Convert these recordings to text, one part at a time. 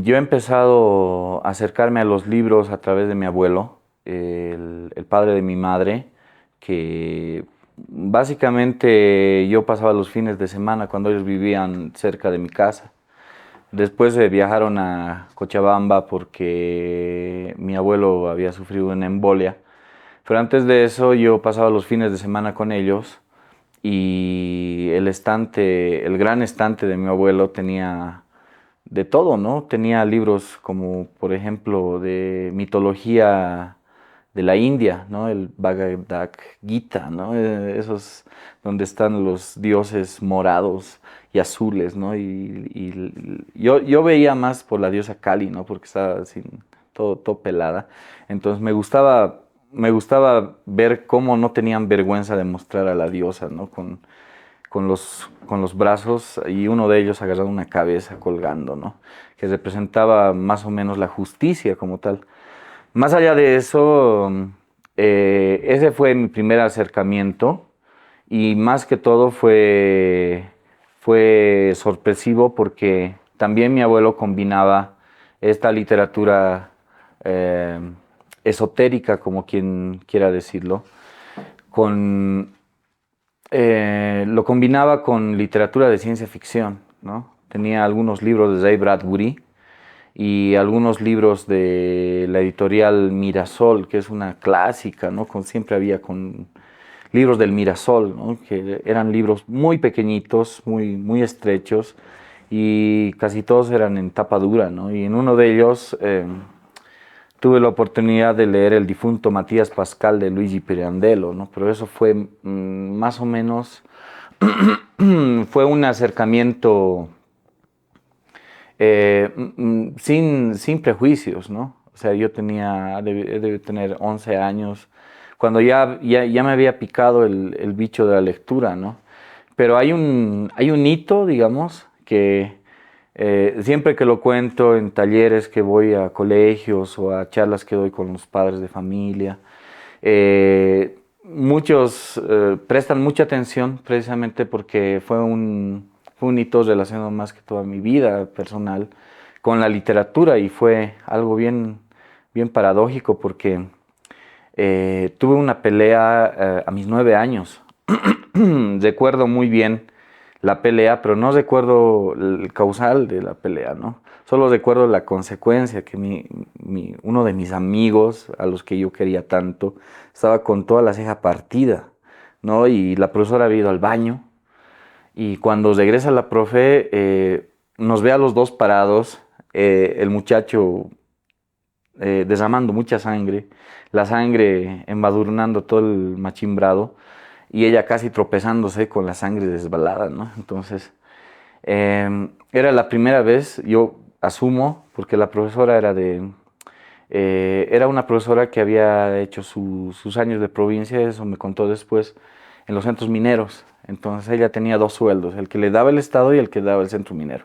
yo he empezado a acercarme a los libros a través de mi abuelo, el padre de mi madre, que básicamente yo pasaba los fines de semana cuando ellos vivían cerca de mi casa. Después viajaron a Cochabamba porque mi abuelo había sufrido una embolia. Pero antes de eso yo pasaba los fines de semana con ellos y el estante, el gran estante de mi abuelo tenía de todo, ¿no? Tenía libros como, por ejemplo, de mitología de la India, ¿no? El Bhagavad Gita, ¿no? Esos donde están los dioses morados y azules, ¿no? Y yo veía más por la diosa Kali, ¿no? Porque estaba así, todo pelada. Entonces me gustaba ver cómo no tenían vergüenza de mostrar a la diosa, ¿no? Con los brazos y uno de ellos agarrando una cabeza colgando, ¿no? Que representaba más o menos la justicia como tal. Más allá de eso, ese fue mi primer acercamiento y más que todo fue sorpresivo porque también mi abuelo combinaba esta literatura eh, esotérica, como quien quiera decirlo, con lo combinaba con literatura de ciencia ficción, ¿no? Tenía algunos libros de Ray Bradbury y algunos libros de la editorial Mirasol, que es una clásica, ¿no? Siempre había con libros del Mirasol, ¿no? Que eran libros muy pequeñitos, muy estrechos y casi todos eran en tapa dura, ¿no? Y en uno de ellos tuve la oportunidad de leer El difunto Matías Pascal de Luigi Pirandello, ¿no? Pero eso fue más o menos, fue un acercamiento sin prejuicios, ¿no? O sea, yo debí tener 11 años, cuando ya me había picado el bicho de la lectura, ¿no? Pero hay un hito, digamos, que siempre que lo cuento en talleres que voy a colegios o a charlas que doy con los padres de familia, muchos prestan mucha atención precisamente porque fue un hito relacionado más que toda mi vida personal con la literatura y fue algo bien paradójico porque tuve una pelea a mis 9 años. Recuerdo muy bien la pelea, pero no recuerdo el causal de la pelea, ¿no? Solo recuerdo la consecuencia que uno de mis amigos, a los que yo quería tanto, estaba con toda la ceja partida, ¿no? Y la profesora había ido al baño y cuando regresa la profe, nos ve a los dos parados, el muchacho derramando mucha sangre, la sangre embadurnando todo el machimbrado y ella casi tropezándose con la sangre desbalada, ¿no? Entonces, era la primera vez, yo asumo, porque la profesora era una profesora que había hecho sus años de provincia, eso me contó después, en los centros mineros. Entonces ella tenía dos sueldos, el que le daba el Estado y el que le daba el centro minero.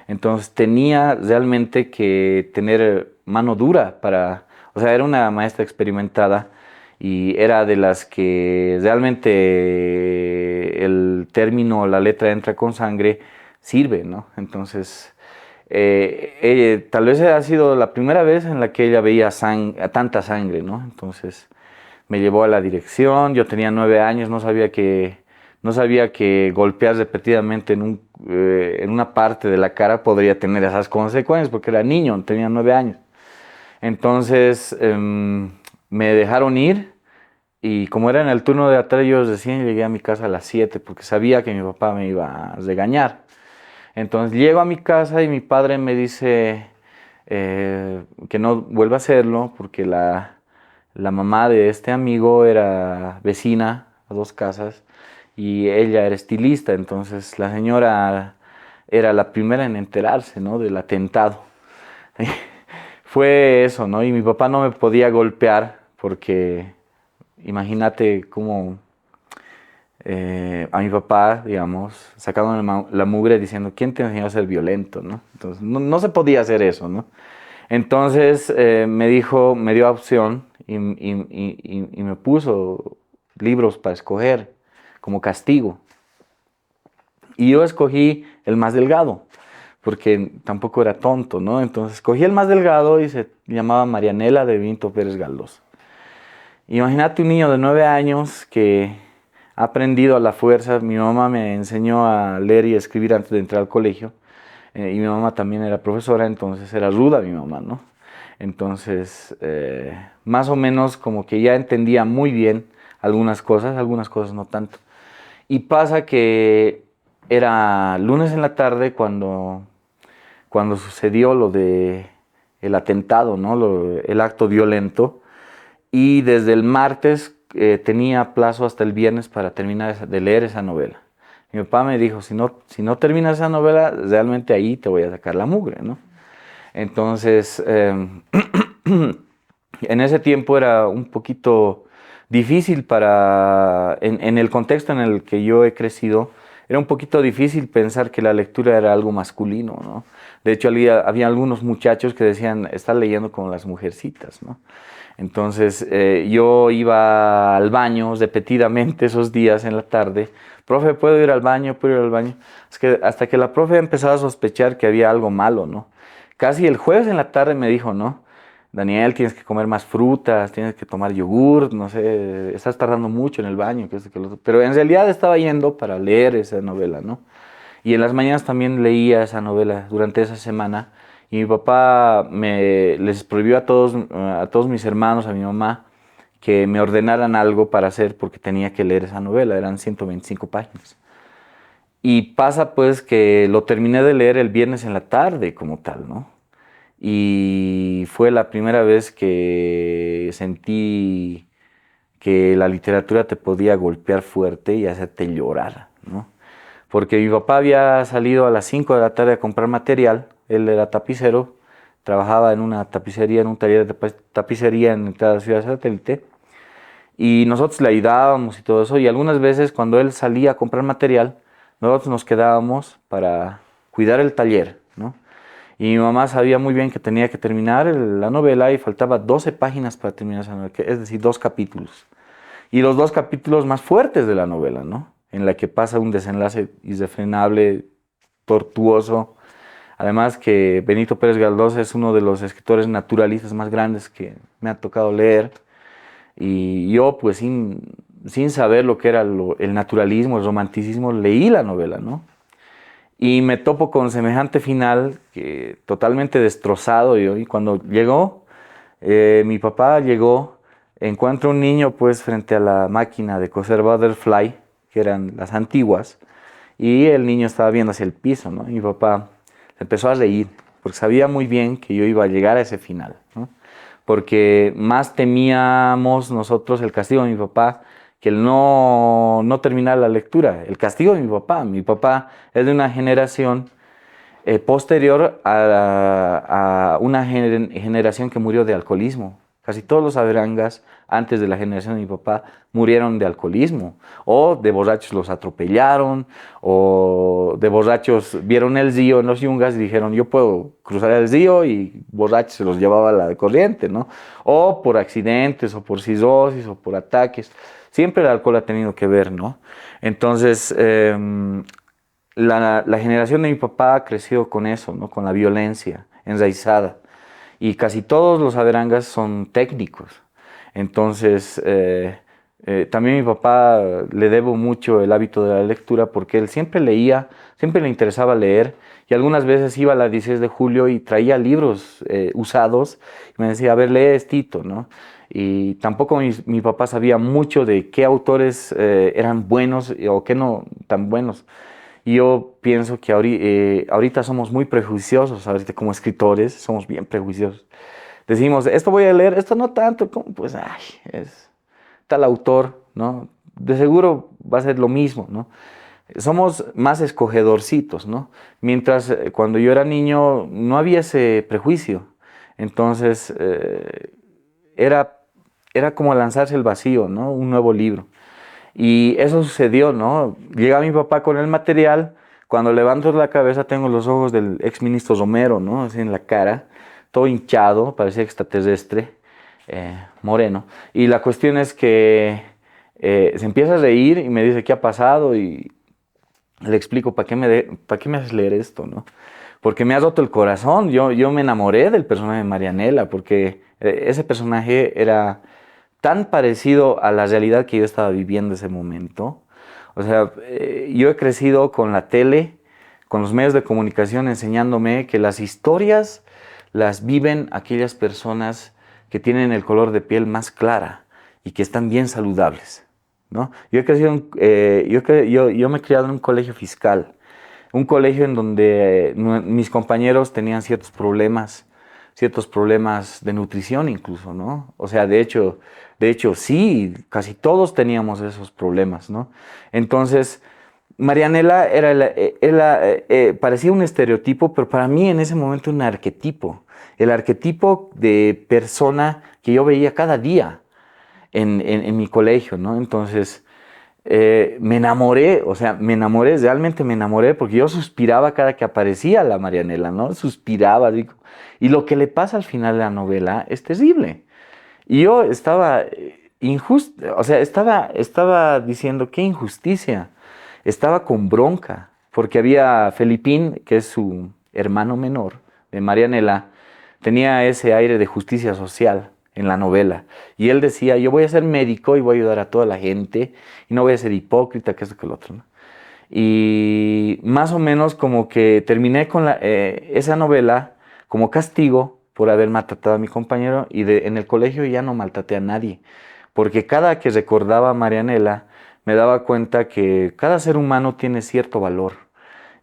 Entonces tenía realmente que tener mano dura o sea, era una maestra experimentada y era de las que realmente el término, la letra entra con sangre, sirve, ¿no? Entonces, tal vez ha sido la primera vez en la que ella veía tanta sangre, ¿no? Entonces, me llevó a la dirección, yo tenía 9 años, no sabía que golpear repetidamente en una parte de la cara podría tener esas consecuencias, porque era niño, tenía 9 años. Entonces me dejaron ir y como era en el turno de la tarde, yo recién llegué a mi casa a las 7 porque sabía que mi papá me iba a regañar. Entonces llego a mi casa y mi padre me dice que no vuelva a hacerlo porque la mamá de este amigo era vecina a 2 casas y ella era estilista, entonces la señora era la primera en enterarse, ¿no? Del atentado. Fue eso, ¿no? Y mi papá no me podía golpear porque imagínate cómo a mi papá, digamos, sacándole la mugre diciendo, ¿quién te enseñó a ser violento, no? Entonces, no se podía hacer eso, ¿no? Entonces me dio opción y me puso libros para escoger como castigo. Y yo escogí el más delgado, porque tampoco era tonto, ¿no? Entonces cogí el más delgado y se llamaba Marianela de Benito Pérez Galdós. Imagínate un niño de 9 años que ha aprendido a la fuerza. Mi mamá me enseñó a leer y a escribir antes de entrar al colegio. Y mi mamá también era profesora, entonces era ruda mi mamá, ¿no? Entonces, más o menos como que ya entendía muy bien algunas cosas no tanto. Y pasa que era lunes en la tarde cuando sucedió lo de el atentado, ¿no? El acto violento. Y desde el martes tenía plazo hasta el viernes para terminar de leer esa novela. Mi papá me dijo, si no terminas esa novela, realmente ahí te voy a sacar la mugre, ¿no? Entonces, en ese tiempo era un poquito difícil en el contexto en el que yo he crecido, era un poquito difícil pensar que la lectura era algo masculino, ¿no? De hecho, había algunos muchachos que decían, está leyendo como las mujercitas, ¿no? Entonces, yo iba al baño repetidamente esos días en la tarde. Profe, ¿puedo ir al baño? ¿Puedo ir al baño? Es que hasta que la profe empezaba a sospechar que había algo malo, ¿no? Casi el jueves en la tarde me dijo, ¿no? Daniel, tienes que comer más frutas, tienes que tomar yogur, no sé, estás tardando mucho en el baño, que esto, que lo otro. Pero en realidad estaba yendo para leer esa novela, ¿no? Y en las mañanas también leía esa novela durante esa semana. Y mi papá les prohibió a todos mis hermanos, a mi mamá, que me ordenaran algo para hacer porque tenía que leer esa novela, eran 125 páginas. Y pasa pues que lo terminé de leer el viernes en la tarde como tal, ¿no? Y fue la primera vez que sentí que la literatura te podía golpear fuerte y hacerte llorar, ¿no? Porque mi papá había salido a las 5 de la tarde a comprar material, él era tapicero, trabajaba en una tapicería, en un taller de tapicería en cada ciudad satélite, y nosotros le ayudábamos y todo eso, y algunas veces cuando él salía a comprar material, nosotros nos quedábamos para cuidar el taller, ¿no? Y mi mamá sabía muy bien que tenía que terminar la novela y faltaba 12 páginas para terminar esa novela, es decir, 2 capítulos. Y los 2 capítulos más fuertes de la novela, ¿no? En la que pasa un desenlace irrefrenable, tortuoso. Además que Benito Pérez Galdós es uno de los escritores naturalistas más grandes que me ha tocado leer. Y yo, pues sin saber lo que era el naturalismo, el romanticismo, leí la novela, ¿no? Y me topo con semejante final, que totalmente destrozado yo. Y cuando llegó, mi papá llegó, encuentra un niño pues frente a la máquina de coser Butterfly, que eran las antiguas, y el niño estaba viendo hacia el piso, ¿no? Y mi papá se empezó a reír, porque sabía muy bien que yo iba a llegar a ese final, ¿no? Porque más temíamos nosotros el castigo de mi papá que el no terminar la lectura. El castigo de mi papá es de una generación posterior a una generación que murió de alcoholismo. Casi todos los Averangas, antes de la generación de mi papá, murieron de alcoholismo. O de borrachos los atropellaron, o de borrachos vieron el río en los yungas y dijeron, yo puedo cruzar el río, y borrachos se los llevaba a la corriente, ¿no? O por accidentes, o por cirrosis, o por ataques. Siempre el alcohol ha tenido que ver, ¿no? Entonces, la generación de mi papá creció con eso, ¿no? Con la violencia enraizada. Y casi todos los Averangas son técnicos. Entonces, también a mi papá le debo mucho el hábito de la lectura porque él siempre leía, siempre le interesaba leer, y algunas veces iba a la 16 de julio y traía libros usados y me decía, a ver, lee estito, ¿no? Y tampoco mi papá sabía mucho de qué autores eran buenos o qué no tan buenos. Y yo pienso que ahorita somos muy prejuiciosos, ahorita como escritores somos bien prejuiciosos. Decimos, esto voy a leer, esto no tanto, como pues, ay, es tal autor, ¿no? De seguro va a ser lo mismo, ¿no? Somos más escogedorcitos, ¿no? Mientras cuando yo era niño no había ese prejuicio. Entonces, era, era como lanzarse al vacío, ¿no? Un nuevo libro. Y eso sucedió, ¿no? Llega mi papá con el material, cuando levanto la cabeza tengo los ojos del ex ministro Romero, ¿no? Así en la cara, todo hinchado, parecía extraterrestre, moreno. Y la cuestión es que se empieza a reír y me dice, ¿qué ha pasado? Y le explico, ¿para qué me haces leer esto, no? porque me ha roto el corazón. Yo me enamoré del personaje de Marianela, porque ese personaje era tan parecido a la realidad que yo estaba viviendo ese momento. O sea, yo he crecido con la tele, con los medios de comunicación enseñándome que las historias las viven aquellas personas que tienen el color de piel más clara y que están bien saludables, ¿no? Yo he crecido, yo me he criado en un colegio fiscal, un colegio en donde mis compañeros tenían ciertos problemas de nutrición incluso, ¿no? O sea, de hecho sí, casi todos teníamos esos problemas, ¿no? Entonces, Marianela parecía un estereotipo, pero para mí en ese momento un arquetipo, el arquetipo de persona que yo veía cada día en mi colegio, ¿no? Entonces, me enamoré, o sea, me enamoré, realmente me enamoré, porque yo suspiraba cada que aparecía la Marianela, ¿no? Suspiraba, digo. Y lo que le pasa al final de la novela es terrible. Y yo estaba injusto, o sea, estaba diciendo, qué injusticia. Estaba con bronca, porque había Felipín, que es su hermano menor de Marianela, tenía ese aire de justicia social en la novela. Y él decía, yo voy a ser médico y voy a ayudar a toda la gente, y no voy a ser hipócrita, que esto, que lo otro, ¿no? Y más o menos como que terminé con esa novela como castigo por haber maltratado a mi compañero, y en el colegio ya no maltraté a nadie, porque cada que recordaba a Marianela me daba cuenta que cada ser humano tiene cierto valor,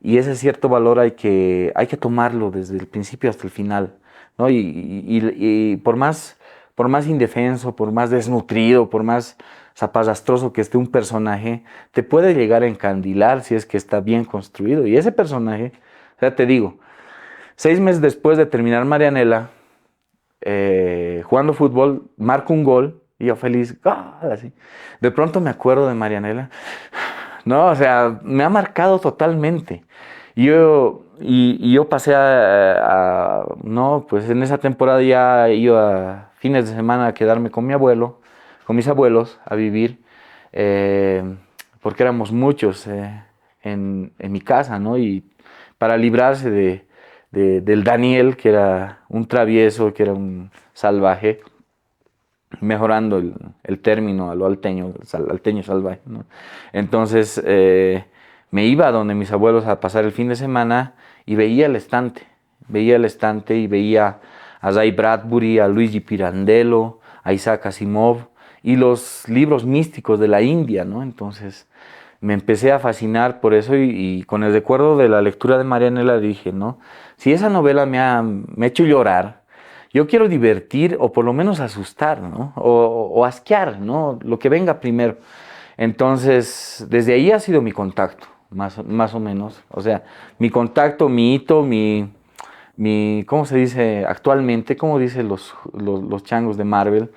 y ese cierto valor hay que tomarlo desde el principio hasta el final, ¿no? Y por más indefenso, por más desnutrido, por más zaparrastroso que esté un personaje, te puede llegar a encandilar si es que está bien construido. Y ese personaje, o sea, te digo, 6 meses después de terminar Marianela, jugando fútbol, marco un gol y yo feliz, ¡gol! Así. De pronto me acuerdo de Marianela. No, o sea, me ha marcado totalmente. Y yo pasé no, pues en esa temporada ya iba fines de semana a quedarme con mi abuelo, con mis abuelos, a vivir, eh, porque éramos muchos en mi casa, ¿no? Y para librarse del Daniel, que era un travieso, que era un salvaje, mejorando el término a lo alteño, alteño salvaje, ¿no? Entonces me iba a donde mis abuelos a pasar el fin de semana y veía el estante y veía a Ray Bradbury, a Luigi Pirandello, a Isaac Asimov y los libros místicos de la India, ¿no? Entonces me empecé a fascinar por eso, y con el recuerdo de la lectura de Marianela dije, ¿no? Si esa novela me ha hecho llorar, yo quiero divertir o por lo menos asustar, ¿no? O asquear, ¿no? Lo que venga primero. Entonces, desde ahí ha sido mi contacto, más o menos. O sea, mi contacto, mi hito, ¿cómo se dice actualmente? ¿Cómo dicen los changos de Marvel?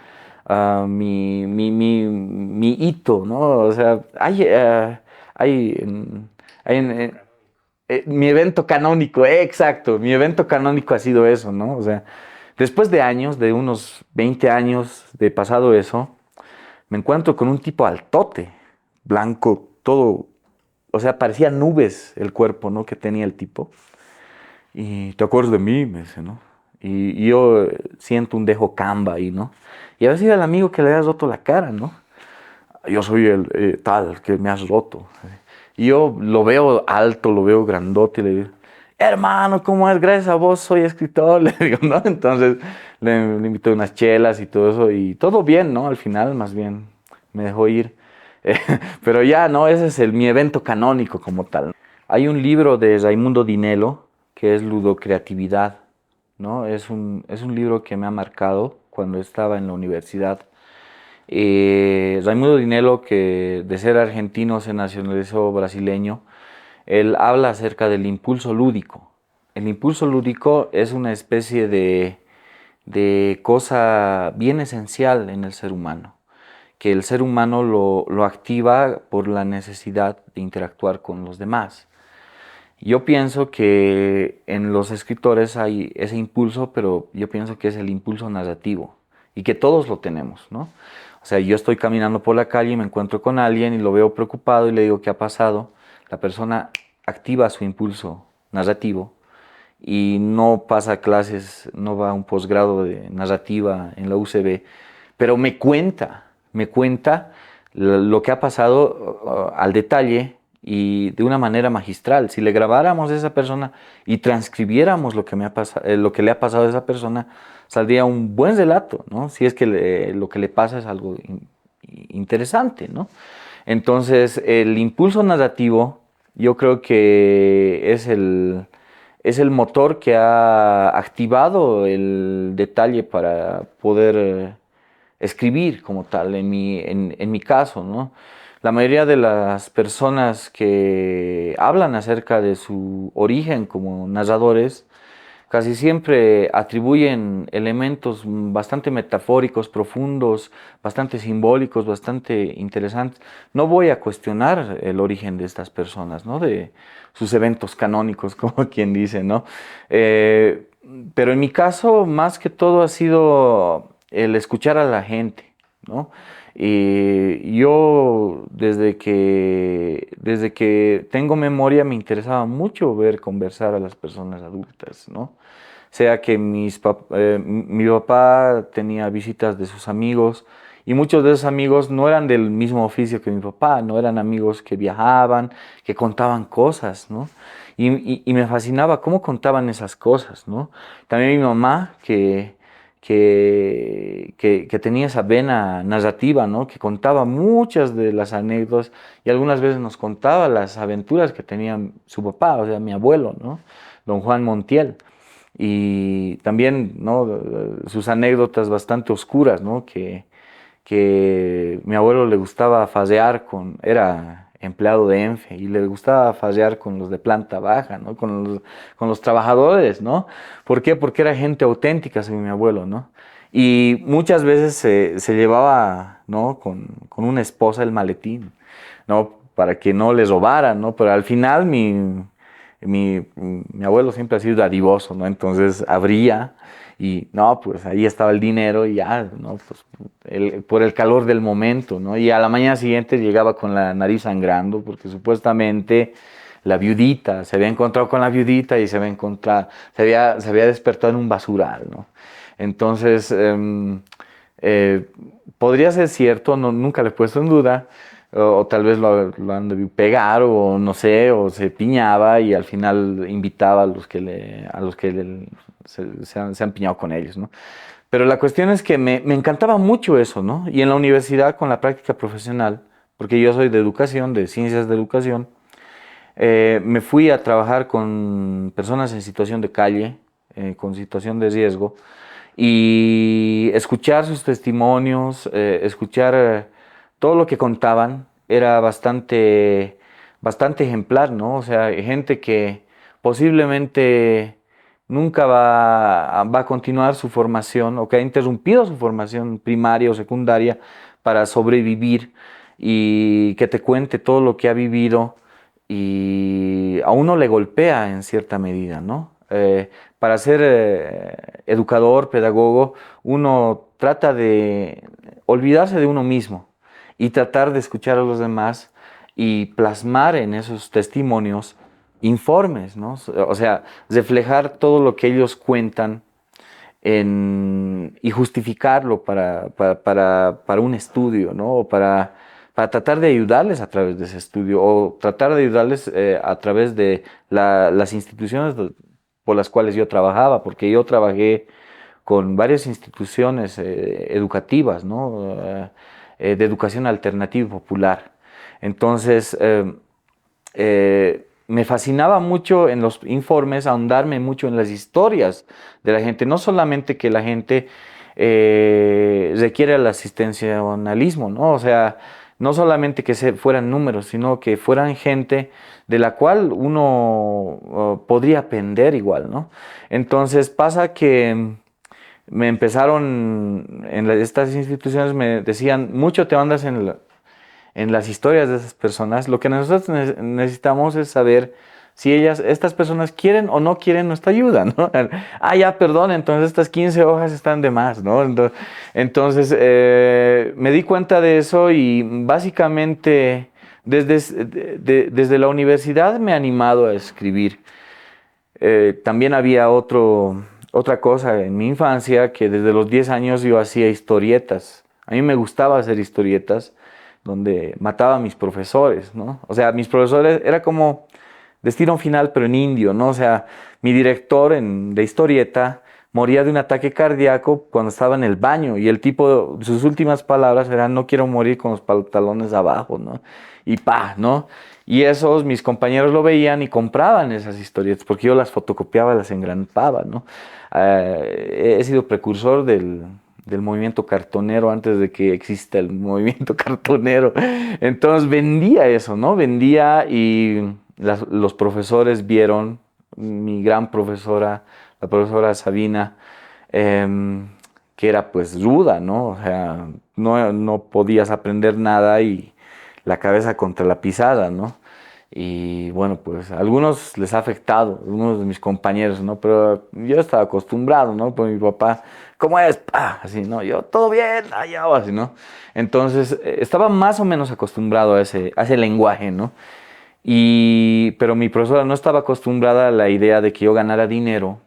Mi hito, ¿no? O sea, hay, mi evento canónico, exacto, mi evento canónico ha sido eso, ¿no? O sea, después de años, de unos 20 años de pasado eso, me encuentro con un tipo altote, blanco, todo, o sea, parecía nubes el cuerpo, ¿no? Que tenía el tipo. Y te acuerdas de mí, me dice, ¿no? Y yo siento un dejo camba ahí, ¿no? Y a veces era el amigo que le había roto la cara, ¿no? Yo soy el tal que me has roto. Y yo lo veo alto, lo veo grandote y le digo, hermano, ¿cómo es? Gracias a vos soy escritor, le digo, ¿no? Entonces le invité unas chelas y todo eso, y todo bien, ¿no? Al final, más bien, me dejó ir. Eh, pero ya, ¿no? Ese es mi evento canónico como tal. Hay un libro de Raimundo Dinelo que es Ludocreatividad, ¿no? Es un libro que me ha marcado cuando estaba en la universidad. Raimundo Dinelo, que de ser argentino se nacionalizó brasileño, él habla acerca del impulso lúdico. El impulso lúdico es una especie de cosa bien esencial en el ser humano, que el ser humano lo activa por la necesidad de interactuar con los demás. Yo pienso que en los escritores hay ese impulso, pero yo pienso que es el impulso narrativo y que todos lo tenemos, ¿no? O sea, yo estoy caminando por la calle y me encuentro con alguien y lo veo preocupado y le digo, ¿qué ha pasado? La persona activa su impulso narrativo y no pasa clases, no va a un posgrado de narrativa en la UCB, pero me cuenta lo que ha pasado al detalle y de una manera magistral. Si le grabáramos a esa persona y transcribiéramos lo que, lo que le ha pasado a esa persona, saldría un buen relato, ¿no? Si es que lo que le pasa es algo interesante, ¿no? Entonces, el impulso narrativo, yo creo que es el motor que ha activado el detalle para poder escribir como tal, en mi caso, ¿no? La mayoría de las personas que hablan acerca de su origen como narradores, casi siempre atribuyen elementos bastante metafóricos, profundos, bastante simbólicos, bastante interesantes. No voy a cuestionar el origen de estas personas, ¿no? De sus eventos canónicos, como quien dice, ¿no? Eh, pero en mi caso, más que todo ha sido el escuchar a la gente, ¿no? Y yo desde que tengo memoria me interesaba mucho ver conversar a las personas adultas, ¿no? Sea que mi papá tenía visitas de sus amigos y muchos de esos amigos no eran del mismo oficio que mi papá, no eran amigos que viajaban, que contaban cosas, ¿no? Y me fascinaba cómo contaban esas cosas, ¿no? También mi mamá que tenía esa vena narrativa, ¿no? Que contaba muchas de las anécdotas y algunas veces nos contaba las aventuras que tenía su papá, o sea, mi abuelo, ¿no? Don Juan Montiel. Y también, ¿no? Sus anécdotas bastante oscuras, ¿no? Que mi abuelo le gustaba fasear era empleado de ENFE y le gustaba fasear con los de planta baja, ¿no? Con los trabajadores, ¿no? ¿Por qué? Porque era gente auténtica, según mi abuelo, ¿no? Y muchas veces se llevaba, ¿no? Con una esposa el maletín, ¿no? Para que no les robaran, ¿no? Pero al final mi abuelo siempre ha sido dadivoso, ¿no? Entonces abría y no, pues ahí estaba el dinero y ya, ¿no? Pues por el calor del momento, ¿no? Y a la mañana siguiente llegaba con la nariz sangrando porque supuestamente la viudita, se había encontrado con la viudita y se había despertado en un basural, ¿no? Entonces, eh, podría ser cierto, no, nunca le he puesto en duda, o tal vez lo han debido pegar, o no sé, o se piñaba y al final invitaba a los que se han piñado con ellos, ¿no? Pero la cuestión es que me encantaba mucho eso, ¿no? Y en la universidad con la práctica profesional, porque yo soy de educación, de ciencias de educación, me fui a trabajar con personas en situación de calle, con situación de riesgo, y escuchar sus testimonios, escuchar todo lo que contaban, era bastante ejemplar, ¿no? O sea, gente que posiblemente nunca va a continuar su formación o que ha interrumpido su formación primaria o secundaria para sobrevivir y que te cuente todo lo que ha vivido y a uno le golpea en cierta medida, ¿no? Para ser educador, pedagogo, uno trata de olvidarse de uno mismo y tratar de escuchar a los demás y plasmar en esos testimonios informes, ¿no? O sea, reflejar todo lo que ellos cuentan y justificarlo para un estudio, ¿no? O para tratar de ayudarles a través de ese estudio o tratar de ayudarles a través de las instituciones por las cuales yo trabajaba, porque yo trabajé con varias instituciones educativas, ¿no? De educación alternativa y popular. Entonces, me fascinaba mucho en los informes ahondarme mucho en las historias de la gente, no solamente que la gente requiere el asistencialismo, ¿no? O sea, no solamente que fueran números, sino que fueran gente de la cual uno podría aprender igual, ¿no? Entonces pasa que me empezaron, estas instituciones me decían, mucho te andas en las historias de esas personas. Lo que nosotros necesitamos es saber si estas personas quieren o no quieren nuestra ayuda, ¿no? Ah, ya, perdón, entonces estas 15 hojas están de más, ¿no? Entonces, me di cuenta de eso y básicamente desde la universidad me he animado a escribir. También había otra cosa en mi infancia, que desde los 10 años yo hacía historietas. A mí me gustaba hacer historietas donde mataba a mis profesores, ¿no? O sea, mis profesores era como Destino Final, pero en indio, ¿no? O sea, mi director de historieta moría de un ataque cardíaco cuando estaba en el baño y el tipo, sus últimas palabras eran, no quiero morir con los pantalones abajo, ¿no? Y pa, ¿no? Y esos, mis compañeros lo veían y compraban esas historietas, porque yo las fotocopiaba, las engrampaba, ¿no? He sido precursor del movimiento cartonero antes de que exista el movimiento cartonero. Entonces vendía eso, ¿no? Vendía y los profesores vieron, mi gran profesora, la profesora Sabina, que era pues ruda, ¿no? O sea, no podías aprender nada y la cabeza contra la pisada, ¿no? Y bueno, pues a algunos les ha afectado, algunos de mis compañeros, ¿no? Pero yo estaba acostumbrado, ¿no? Pues mi papá, ¿cómo es? ¡Pah! Así, ¿no? Yo, todo bien, allá, así, ¿no? Entonces, estaba más o menos acostumbrado a ese lenguaje, ¿no? Pero mi profesora no estaba acostumbrada a la idea de que yo ganara dinero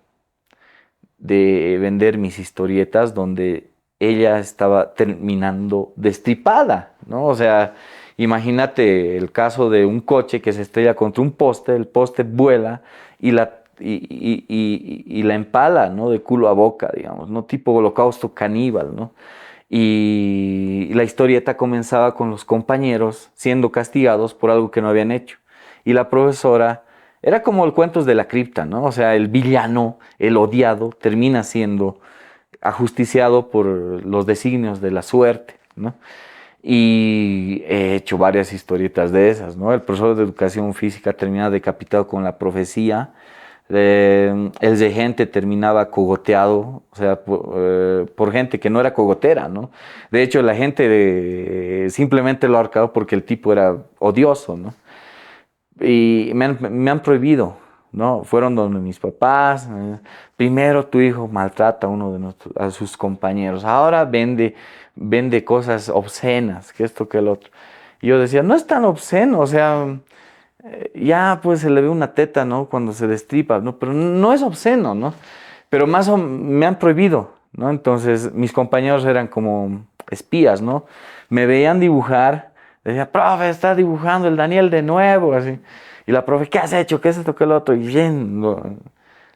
de vender mis historietas donde ella estaba terminando destripada, ¿no? O sea, imagínate el caso de un coche que se estrella contra un poste, el poste vuela y la empala, ¿no? De culo a boca, digamos, ¿no? Tipo holocausto caníbal, ¿no? Y la historieta comenzaba con los compañeros siendo castigados por algo que no habían hecho. Y la profesora era como el cuentos de la cripta, ¿no? O sea, el villano, el odiado, termina siendo ajusticiado por los designios de la suerte, ¿no? Y he hecho varias historietas de esas, ¿no? El profesor de educación física termina decapitado con la profecía. El de gente terminaba cogoteado, o sea, por gente que no era cogotera, ¿no? De hecho, la gente simplemente lo ha ahorcado porque el tipo era odioso, ¿no? Y me han prohibido, ¿no? Fueron donde mis papás. Primero tu hijo maltrata a uno a sus compañeros. Ahora vende cosas obscenas, que esto, que el otro. Y yo decía, no es tan obsceno, o sea, ya pues se le ve una teta, ¿no? Cuando se destripa, ¿no? Pero no es obsceno, ¿no? Pero me han prohibido, ¿no? Entonces mis compañeros eran como espías, ¿no? Me veían dibujar, decía, profe, está dibujando el Daniel de nuevo, así. Y la profe, ¿qué has hecho? ¿Qué es esto? ¿Qué es lo otro? Y bien,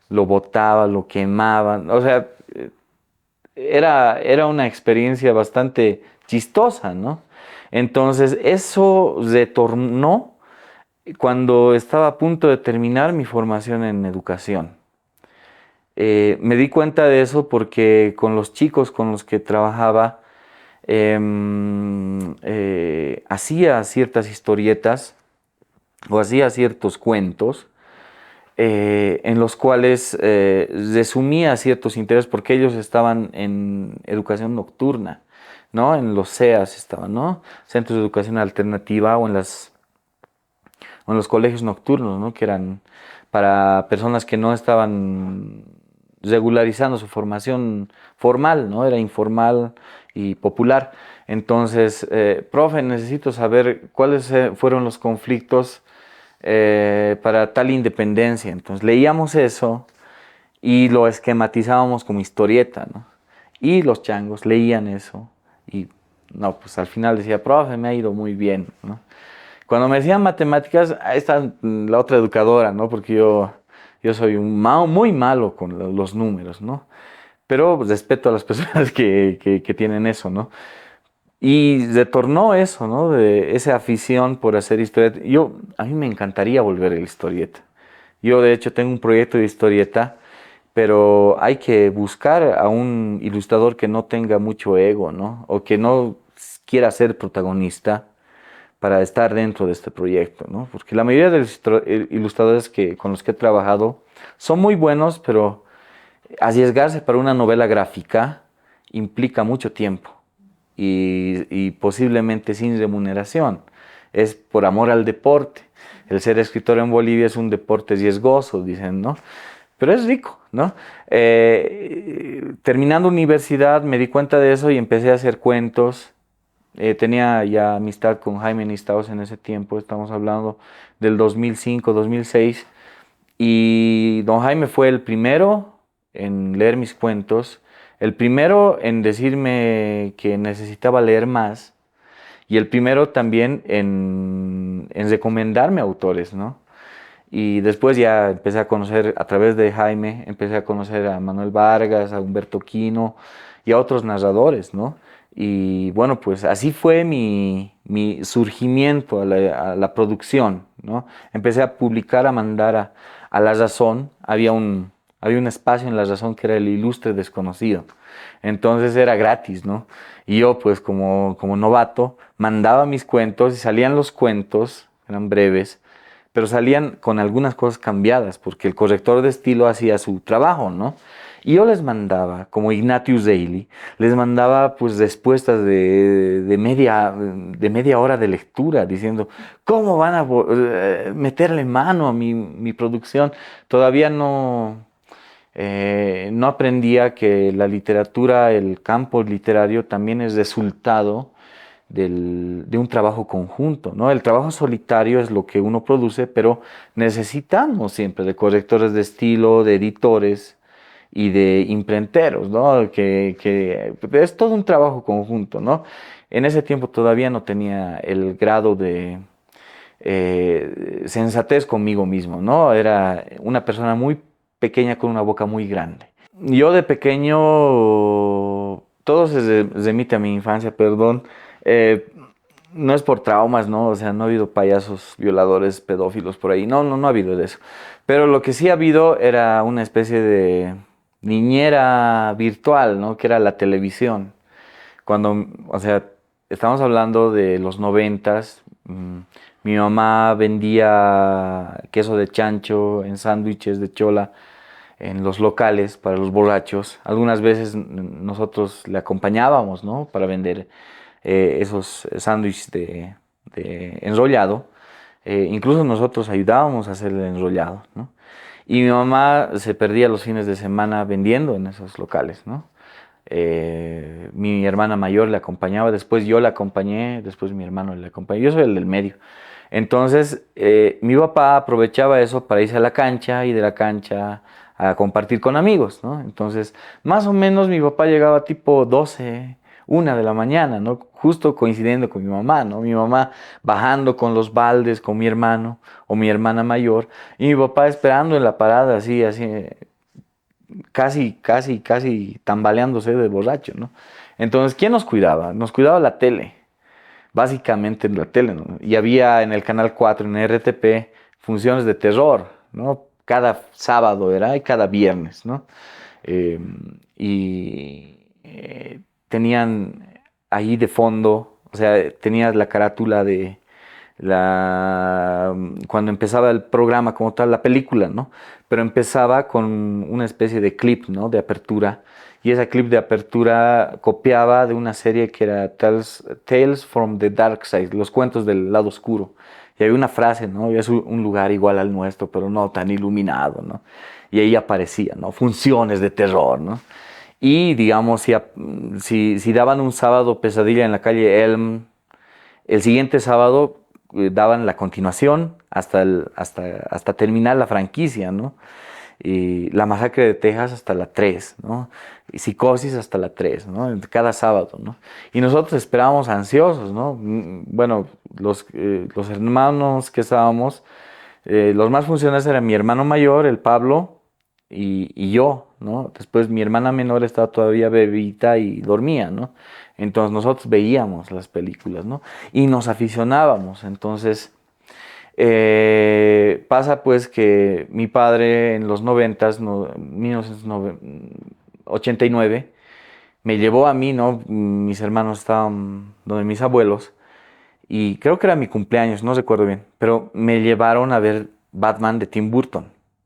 lo botaba, lo quemaban, o sea, era una experiencia bastante chistosa, ¿no? Entonces eso retornó cuando estaba a punto de terminar mi formación en educación. Me di cuenta de eso porque con los chicos con los que trabajaba hacía ciertas historietas o hacía ciertos cuentos en los cuales resumía ciertos intereses porque ellos estaban en educación nocturna, ¿no? En los CEAS estaban, ¿no? Centros de Educación Alternativa o en los colegios nocturnos, ¿no? Que eran para personas que no estaban regularizando su formación formal, ¿no? Era informal y popular. Entonces, profe, necesito saber cuáles fueron los conflictos para tal independencia. Entonces, leíamos eso y lo esquematizábamos como historieta, ¿no? Y los changos leían eso y, no, pues al final decía, profe, me ha ido muy bien, ¿no? Cuando me decían matemáticas, ahí está la otra educadora, ¿no? Porque yo soy muy malo con los números, ¿no? Pero pues, respeto a las personas que tienen eso, ¿no? Y retornó eso, ¿no? De esa afición por hacer historieta. A mí me encantaría volver a la historieta. Yo, de hecho, tengo un proyecto de historieta, pero hay que buscar a un ilustrador que no tenga mucho ego, ¿no? O que no quiera ser protagonista para estar dentro de este proyecto, ¿no? Porque la mayoría de los ilustradores con los que he trabajado son muy buenos, pero arriesgarse para una novela gráfica implica mucho tiempo y posiblemente sin remuneración. Es por amor al deporte. El ser escritor en Bolivia es un deporte riesgoso, dicen, ¿no? Pero es rico, ¿no? Terminando universidad me di cuenta de eso y empecé a hacer cuentos. Tenía ya amistad con Jaime Nistaus en ese tiempo, estamos hablando del 2005, 2006, Y don Jaime fue el primero en leer mis cuentos, el primero en decirme que necesitaba leer más y el primero también en recomendarme autores, ¿no? Y después ya empecé a conocer, a través de Jaime, empecé a conocer a Manuel Vargas, a Humberto Quino y a otros narradores, ¿no? Y bueno, pues así fue mi surgimiento a la producción, ¿no? Empecé a publicar, a mandar a La Razón. Había un espacio en La Razón que era el Ilustre Desconocido. Entonces era gratis, ¿no? Y yo, pues como novato, mandaba mis cuentos y salían los cuentos, eran breves, pero salían con algunas cosas cambiadas, porque el corrector de estilo hacía su trabajo, ¿no? Y yo les mandaba, como Ignatius Daily, les mandaba pues respuestas de media hora de lectura, diciendo, ¿cómo van a meterle mano a mi producción? Todavía no aprendía que la literatura, el campo literario también es resultado de un trabajo conjunto, ¿no? El trabajo solitario es lo que uno produce, pero necesitamos siempre de correctores de estilo, de editores y de imprenteros, ¿no? Que es todo un trabajo conjunto, ¿no? En ese tiempo todavía no tenía el grado de sensatez conmigo mismo, ¿no? Era una persona muy pequeña con una boca muy grande. Yo de pequeño, todo se remite a mi infancia, perdón. eh, no es por traumas, ¿no? O sea, no ha habido payasos violadores, pedófilos por ahí. No ha habido de eso. Pero lo que sí ha habido era una especie de niñera virtual, ¿no? Que era la televisión. Cuando, o sea, estamos hablando de los noventas. Mi mamá vendía queso de chancho en sándwiches de chola en los locales para los borrachos. Algunas veces nosotros le acompañábamos, ¿no? Para vender esos sándwiches de enrollado. Incluso nosotros ayudábamos a hacer el enrollado, ¿no? Y mi mamá se perdía los fines de semana vendiendo en esos locales, ¿no? Mi hermana mayor le acompañaba, después yo la acompañé, después mi hermano le acompañó, yo soy el del medio. Entonces, mi papá aprovechaba eso para irse a la cancha y de la cancha a compartir con amigos, ¿no? Entonces, más o menos mi papá llegaba tipo 12, 1 de la mañana, ¿no? Justo coincidiendo con mi mamá, ¿no? Mi mamá bajando con los baldes con mi hermano o mi hermana mayor y mi papá esperando en la parada, así, casi tambaleándose de borracho, ¿no? Entonces, ¿quién nos cuidaba? Nos cuidaba la tele, básicamente en la tele, ¿no? Y había en el Canal 4, en RTP, funciones de terror, ¿no? Cada sábado era y cada viernes, ¿no? Eh, y tenían ahí de fondo, o sea, tenías la carátula de cuando empezaba el programa como tal, la película, ¿no? Pero empezaba con una especie de clip, ¿no? De apertura. Y ese clip de apertura copiaba de una serie que era Tales from the Dark Side, los cuentos del lado oscuro. Y había una frase, ¿no? Y es un lugar igual al nuestro, pero no tan iluminado, ¿no? Y ahí aparecía, ¿no? Funciones de terror, ¿no? Y digamos, si daban un sábado pesadilla en la calle Elm, el siguiente sábado daban la continuación hasta terminar la franquicia, ¿no? Y la masacre de Texas hasta la 3, ¿no? Y Psicosis hasta la 3, ¿no? Cada sábado, ¿no? Y nosotros esperábamos ansiosos, ¿no? Bueno, los hermanos que estábamos, los más funcionales eran mi hermano mayor, el Pablo, y yo, ¿no? Después mi hermana menor estaba todavía bebita y dormía, ¿no? Entonces nosotros veíamos las películas, ¿no? Y nos aficionábamos. Entonces pasa pues que mi padre en los noventas, 1989, me llevó a mí, ¿no? Mis hermanos estaban donde mis abuelos y creo que era mi cumpleaños, no recuerdo bien, pero me llevaron a ver Batman de Tim Burton,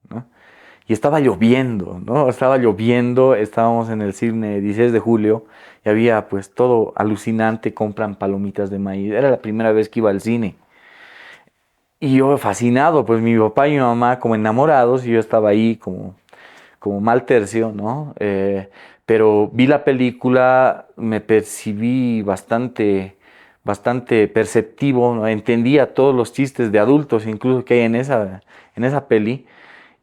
¿no? Y estaba lloviendo, ¿no? Estaba lloviendo, estábamos en el cine 16 de julio y había pues todo alucinante, compran palomitas de maíz. Era la primera vez que iba al cine. Y yo fascinado, pues mi papá y mi mamá como enamorados y yo estaba ahí como mal tercio, ¿no? Pero vi la película, me percibí bastante perceptivo, ¿no? Entendía todos los chistes de adultos incluso que hay en esa peli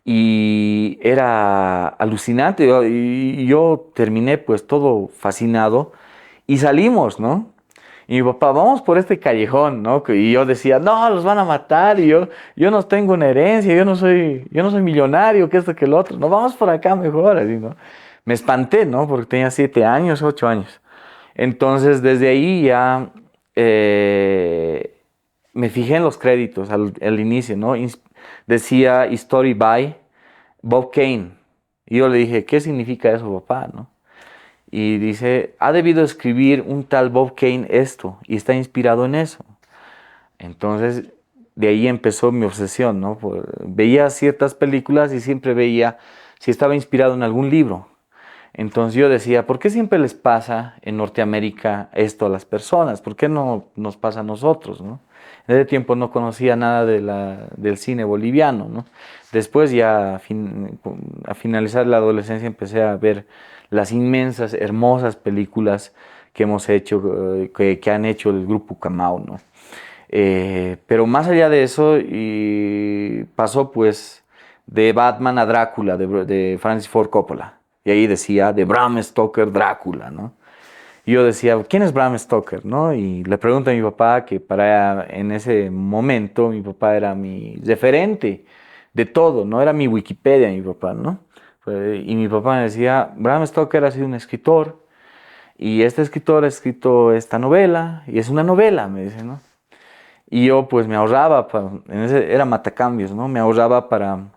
y era alucinante. Y yo terminé pues todo fascinado y salimos, ¿no? Y mi papá, vamos por este callejón, ¿no? Y yo decía, no, los van a matar, y yo no tengo una herencia, yo no soy millonario, que esto, que lo otro, no, vamos por acá mejor, así, ¿no? Me espanté, ¿no? Porque tenía 7 años, 8 años. Entonces, desde ahí ya me fijé en los créditos al inicio, ¿no? Decía Story by Bob Kane. Y yo le dije, ¿qué significa eso, papá, no? Y dice, ha debido escribir un tal Bob Kane esto y está inspirado en eso. Entonces, de ahí empezó mi obsesión, ¿no? Veía ciertas películas y siempre veía si estaba inspirado en algún libro. Entonces yo decía, ¿por qué siempre les pasa en Norteamérica esto a las personas? ¿Por qué no nos pasa a nosotros, no? En ese tiempo no conocía nada del cine boliviano, ¿no? Después ya a finalizar la adolescencia empecé a ver las inmensas, hermosas películas que hemos hecho, que han hecho el grupo Camao, ¿no? Pero más allá de eso, y pasó pues de Batman a Drácula, de Francis Ford Coppola. Y ahí decía, de Bram Stoker, Drácula, ¿no? Y yo decía, ¿quién es Bram Stoker, no? Y le pregunto a mi papá, que en ese momento mi papá era mi referente de todo, ¿no? Era mi Wikipedia, mi papá, ¿no? Y mi papá me decía, Bram Stoker ha sido un escritor, y este escritor ha escrito esta novela, y es una novela, me dice, ¿no? Y yo pues me ahorraba, era matacambios, ¿no? Me ahorraba para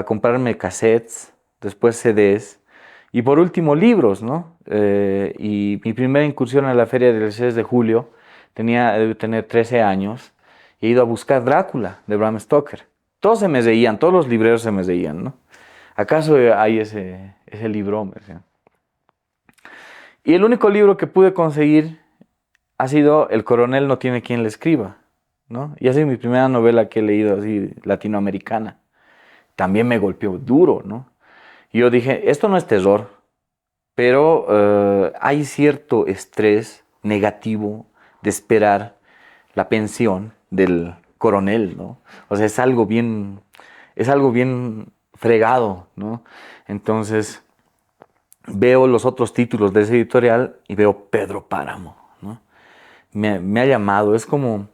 comprarme cassettes, después CDs y por último libros, ¿no? Y mi primera incursión en la Feria del 6 de Julio debe tener 13 años y he ido a buscar Drácula de Bram Stoker. Todos se me reían, todos los libreros se me reían, ¿no? ¿Acaso hay ese libro? Me decían. Y el único libro que pude conseguir ha sido El coronel no tiene quien le escriba, ¿no? Y ha sido mi primera novela que he leído así latinoamericana. También me golpeó duro, ¿no? Y yo dije, esto no es terror, pero hay cierto estrés negativo de esperar la pensión del coronel, ¿no? O sea, es algo bien fregado, ¿no? Entonces veo los otros títulos de ese editorial y veo Pedro Páramo, ¿no? Me ha llamado, es como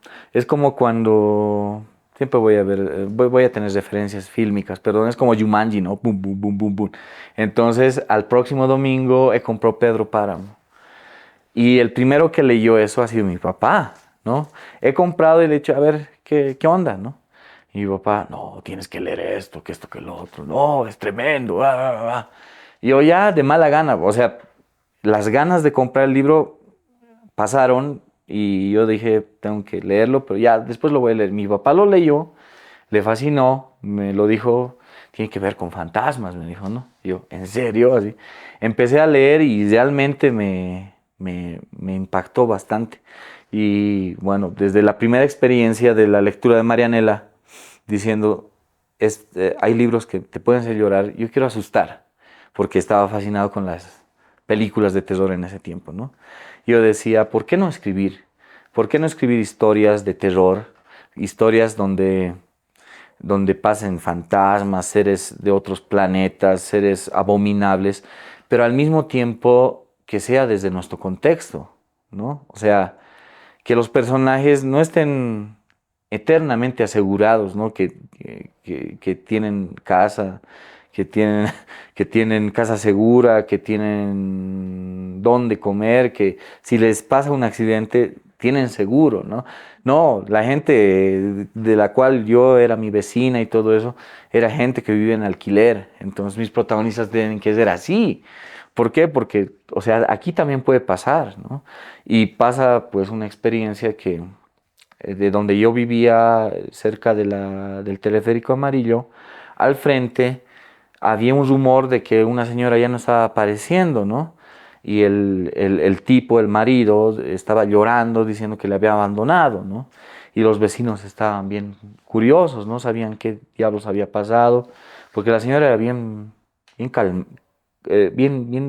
cuando, siempre voy a ver, voy a tener referencias fílmicas, perdón, es como Jumanji, ¿no? Bum, bum, bum, bum, bum. Entonces, al próximo domingo he comprado Pedro Páramo. Y el primero que leyó eso ha sido mi papá, ¿no? He comprado y le he dicho, a ver, ¿qué onda, no? Y mi papá, no, tienes que leer esto, que esto, que lo otro. No, es tremendo. Y yo ya de mala gana, o sea, las ganas de comprar el libro pasaron y yo dije, tengo que leerlo, pero ya después lo voy a leer. Mi papá lo leyó, le fascinó, me lo dijo, tiene que ver con fantasmas, me dijo, ¿no? Y yo, ¿en serio? Así. Empecé a leer y realmente me impactó bastante. Y bueno, desde la primera experiencia de la lectura de Marianela, diciendo, hay libros que te pueden hacer llorar, yo quiero asustar, porque estaba fascinado con las películas de terror en ese tiempo, ¿no? Yo decía, ¿por qué no escribir? ¿Por qué no escribir historias de terror? Historias donde pasen fantasmas, seres de otros planetas, seres abominables, pero al mismo tiempo que sea desde nuestro contexto, ¿no? O sea, que los personajes no estén eternamente asegurados, ¿no? Que tienen casa, que tienen, que tienen casa segura, que tienen dónde comer, que si les pasa un accidente tienen seguro, ¿no? No, la gente de la cual yo era mi vecina y todo eso, era gente que vive en alquiler. Entonces mis protagonistas tienen que ser así. ¿Por qué? Porque, o sea, aquí también puede pasar, ¿no? Y pasa pues una experiencia de donde yo vivía, cerca del teleférico amarillo, al frente había un rumor de que una señora ya no estaba apareciendo, ¿no? Y el tipo, el marido, estaba llorando diciendo que le había abandonado, ¿no? Y los vecinos estaban bien curiosos, no sabían qué diablos había pasado, porque la señora era bien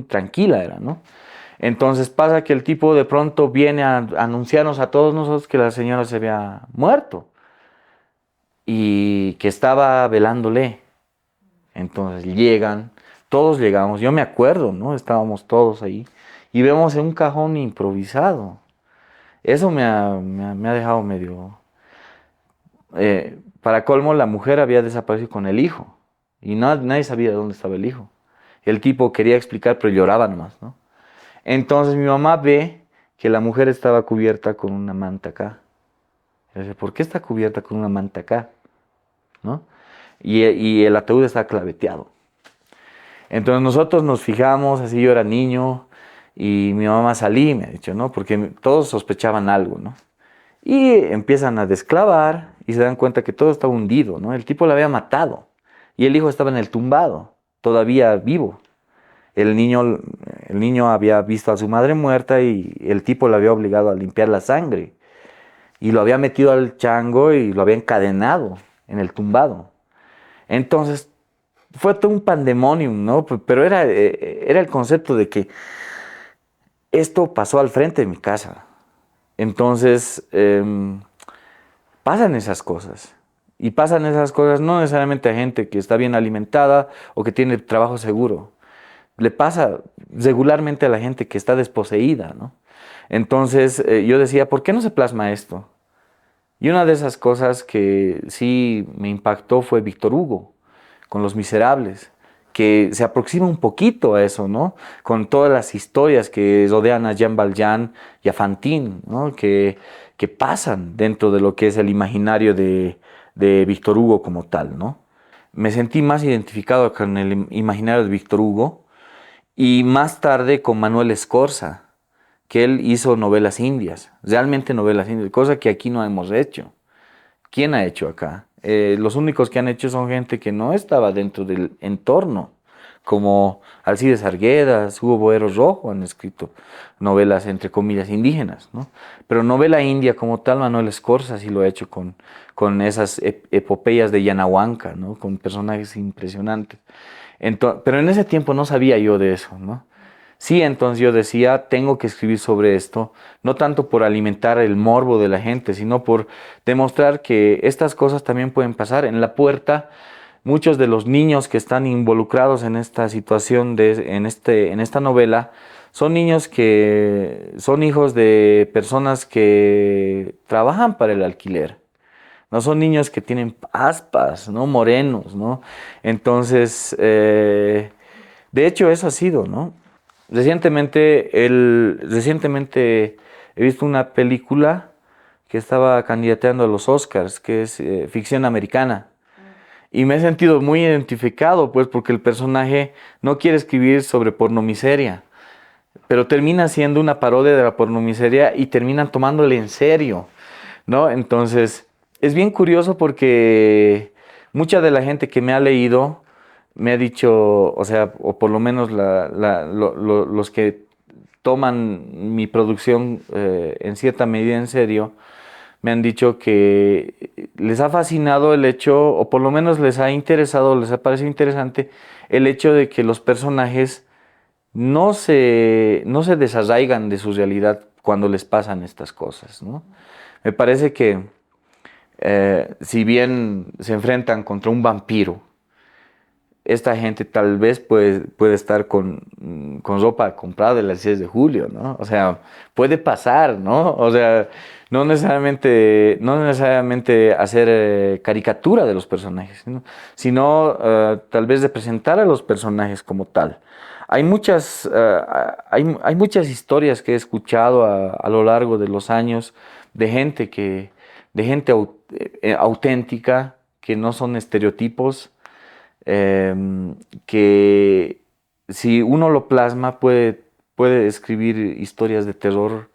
tranquila, era, ¿no? Entonces pasa que el tipo de pronto viene a anunciarnos a todos nosotros que la señora se había muerto y que estaba velándole. Entonces llegan, todos llegamos, yo me acuerdo, ¿no? Estábamos todos ahí y vemos en un cajón improvisado. Eso me ha dejado medio... para colmo, la mujer había desaparecido con el hijo y nadie sabía dónde estaba el hijo. El tipo quería explicar, pero lloraba nomás, ¿no? Entonces mi mamá ve que la mujer estaba cubierta con una manta acá. Y dice, ¿por qué está cubierta con una manta acá? ¿No? Y el ataúd está claveteado. Entonces nosotros nos fijamos, así yo era niño, y mi mamá salí, me ha dicho, ¿no? Porque todos sospechaban algo, ¿no? Y empiezan a desclavar y se dan cuenta que todo está hundido, ¿no? El tipo la había matado y el hijo estaba en el tumbado, todavía vivo. El niño, el niño había visto a su madre muerta y el tipo la había obligado a limpiar la sangre. Y lo había metido al chango y lo había encadenado en el tumbado. Entonces, fue todo un pandemonium, ¿no? Pero era el concepto de que esto pasó al frente de mi casa. Entonces, pasan esas cosas. Y pasan esas cosas no necesariamente a gente que está bien alimentada o que tiene trabajo seguro. Le pasa regularmente a la gente que está desposeída, ¿no? Entonces, yo decía, ¿por qué no se plasma esto? Y una de esas cosas que sí me impactó fue Víctor Hugo, con Los Miserables, que se aproxima un poquito a eso, ¿no? Con todas las historias que rodean a Jean Valjean y a Fantine, ¿no? Que pasan dentro de lo que es el imaginario de Víctor Hugo como tal, ¿no? Me sentí más identificado con el imaginario de Víctor Hugo y más tarde con Manuel Escorza, que él hizo novelas indias, realmente novelas indias, cosa que aquí no hemos hecho. ¿Quién ha hecho acá? Los únicos que han hecho son gente que no estaba dentro del entorno, como Alcides Arguedas, Hugo Boero Rojo han escrito novelas entre comillas indígenas, ¿no? Pero novela india como tal, Manuel Escorza sí lo ha hecho con esas epopeyas de Yanahuanca, ¿no? Con personajes impresionantes. Pero en ese tiempo no sabía yo de eso, ¿no? Sí, entonces yo decía, tengo que escribir sobre esto, no tanto por alimentar el morbo de la gente, sino por demostrar que estas cosas también pueden pasar. En La Puerta, muchos de los niños que están involucrados en esta situación, en esta novela, son niños que son hijos de personas que trabajan para el alquiler. No son niños que tienen aspas, ¿no? Morenos, ¿no? Entonces, de hecho, eso ha sido, ¿no? Recientemente he visto una película que estaba candidateando a los Oscars, que es ficción americana. Y me he sentido muy identificado, pues, porque el personaje no quiere escribir sobre pornomiseria, pero termina siendo una parodia de la pornomiseria y terminan tomándole en serio, ¿no? Entonces, es bien curioso porque mucha de la gente que me ha leído me ha dicho, o sea, o por lo menos los que toman mi producción en cierta medida en serio, me han dicho que les ha fascinado el hecho, o por lo menos les ha interesado, les ha parecido interesante el hecho de que los personajes no se desarraigan de su realidad cuando les pasan estas cosas, ¿no? Me parece que si bien se enfrentan contra un vampiro, esta gente tal vez puede estar con ropa comprada de las 10 de julio, ¿no? O sea, puede pasar, ¿no? O sea, no necesariamente hacer caricatura de los personajes, ¿no? Sino tal vez de presentar a los personajes como tal. Hay muchas historias que he escuchado a lo largo de los años de gente auténtica, que no son estereotipos, que si uno lo plasma puede escribir historias de terror.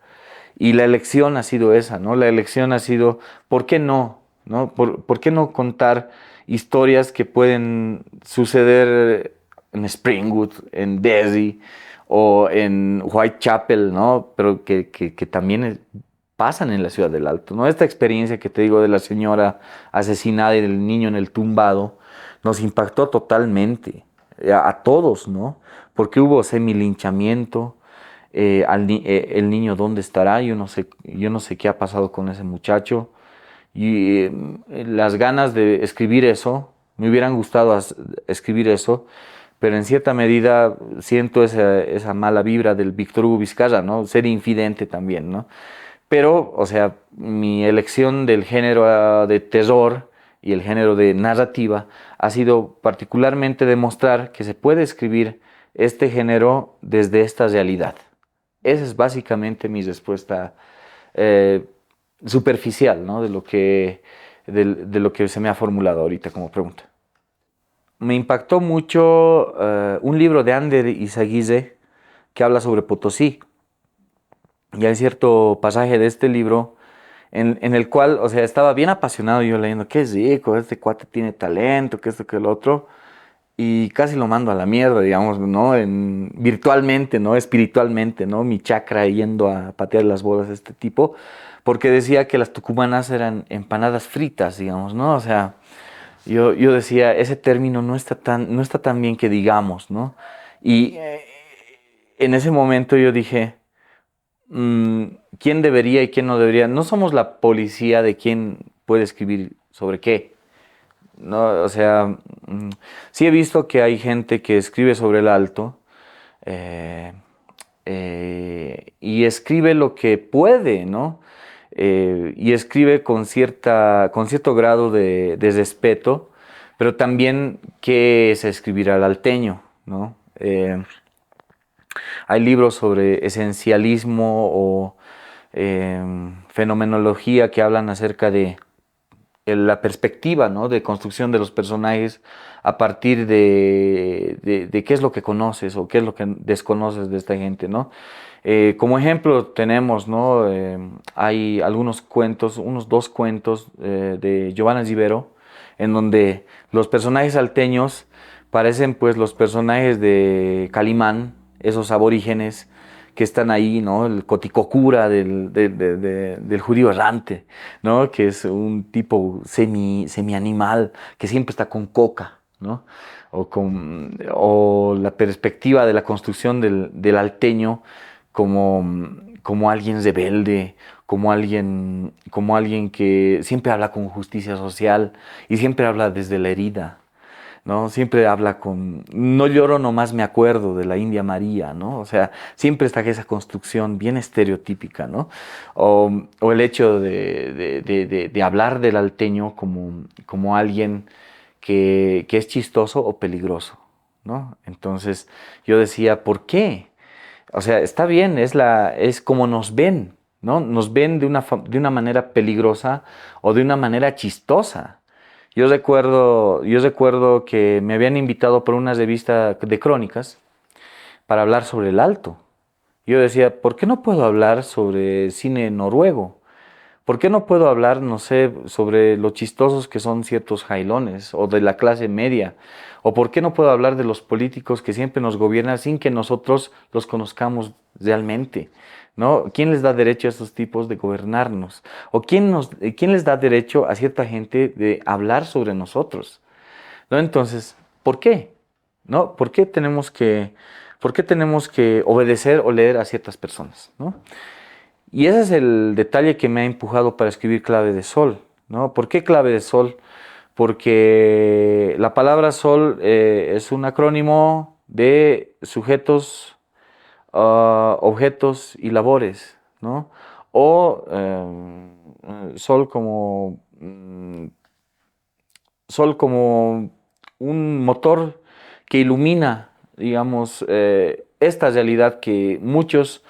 Y la elección ha sido esa, ¿no? La elección ha sido, ¿por qué no? ¿No? ¿Por qué no contar historias que pueden suceder en Springwood, en Desi o en Whitechapel, ¿no? Pero que también pasan en la Ciudad del Alto, ¿no? Esta experiencia que te digo de la señora asesinada y del niño en el tumbado nos impactó totalmente, a todos, ¿no? Porque hubo semilinchamiento. El niño dónde estará, yo no sé qué ha pasado con ese muchacho. Y las ganas de escribir eso me hubieran gustado escribir eso, pero en cierta medida siento esa mala vibra del Víctor Hugo Vizcarra, ¿no? Ser infidente también, ¿no? Pero, o sea, mi elección del género de terror y el género de narrativa ha sido particularmente demostrar que se puede escribir este género desde esta realidad. Esa es básicamente mi respuesta eh, superficial, ¿no? De lo que se me ha formulado ahorita como pregunta. Me impactó mucho un libro de Ander Izaguirre que habla sobre Potosí. Y hay cierto pasaje de este libro en el cual, o sea, estaba bien apasionado yo leyendo, qué rico, este cuate tiene talento, que esto, que el otro, y casi lo mando a la mierda, digamos, ¿no? Virtualmente, ¿no? Espiritualmente, ¿no? Mi chakra yendo a patear las bolas de este tipo, porque decía que las tucumanas eran empanadas fritas, digamos, ¿no? O sea, yo decía, ese término no está tan bien que digamos, ¿no? Y en ese momento yo dije, mm, quién debería y quién no debería. No somos la policía de quién puede escribir sobre qué. No, o sea, sí he visto que hay gente que escribe sobre el alto eh, y escribe lo que puede, ¿no? Y escribe con cierto grado de respeto, pero también qué es escribir al alteño, ¿no? Hay libros sobre esencialismo o fenomenología que hablan acerca de la perspectiva, ¿no? De construcción de los personajes a partir de qué es lo que conoces o qué es lo que desconoces de esta gente, ¿no? Como ejemplo tenemos, ¿no? Hay algunos cuentos, unos dos cuentos de Giovanna Rivero, en donde los personajes salteños parecen pues los personajes de Calimán, esos aborígenes que están ahí, ¿no? El Coticocura del judío errante, ¿no? Que es un tipo semi animal que siempre está con coca, ¿no? O la perspectiva de la construcción del alteño como, como alguien rebelde, como alguien que siempre habla con justicia social y siempre habla desde la herida, ¿no? Siempre habla con, no lloro, nomás me acuerdo de la India María, ¿no? O sea, siempre está esa construcción bien estereotípica, ¿no? O el hecho de hablar del alteño como alguien que es chistoso o peligroso, ¿no? Entonces yo decía, ¿por qué? O sea, está bien, es como nos ven, ¿no? Nos ven de una manera peligrosa o de una manera chistosa. Yo recuerdo que me habían invitado por una revista de crónicas para hablar sobre el Alto. Yo decía, ¿por qué no puedo hablar sobre cine noruego? ¿Por qué no puedo hablar, no sé, sobre lo chistosos que son ciertos jailones o de la clase media? ¿O por qué no puedo hablar de los políticos que siempre nos gobiernan sin que nosotros los conozcamos realmente? ¿No? ¿Quién les da derecho a estos tipos de gobernarnos? ¿O quién les da derecho a cierta gente de hablar sobre nosotros? ¿No? Entonces, ¿por qué? ¿No? ¿Por qué tenemos que obedecer o leer a ciertas personas? ¿No? Y ese es el detalle que me ha empujado para escribir Clave de Sol, ¿no? ¿Por qué Clave de Sol? Porque la palabra sol es un acrónimo de sujetos, objetos y labores, ¿no? O sol sol como un motor que ilumina, digamos, esta realidad que muchos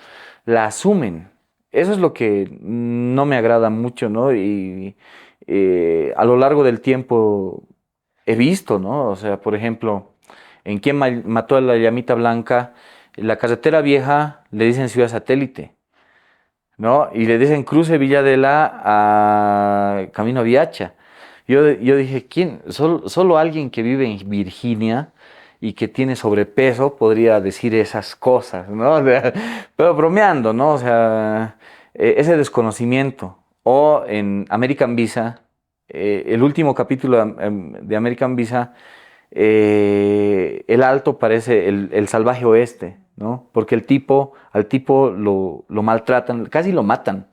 la asumen. Eso es lo que no me agrada mucho, ¿no? Y a lo largo del tiempo he visto, ¿no? O sea, por ejemplo, en quién mató a la llamita blanca, la carretera vieja le dicen ciudad satélite, ¿no? Y le dicen cruce Villadela a Camino a Viacha. Yo dije, ¿quién? Solo alguien que vive en Virginia y que tiene sobrepeso podría decir esas cosas, ¿no? O sea, pero bromeando, ¿no? O sea, ese desconocimiento. O en American Visa, el último capítulo de American Visa, el alto parece el salvaje oeste, ¿no? Porque al tipo lo maltratan, casi lo matan,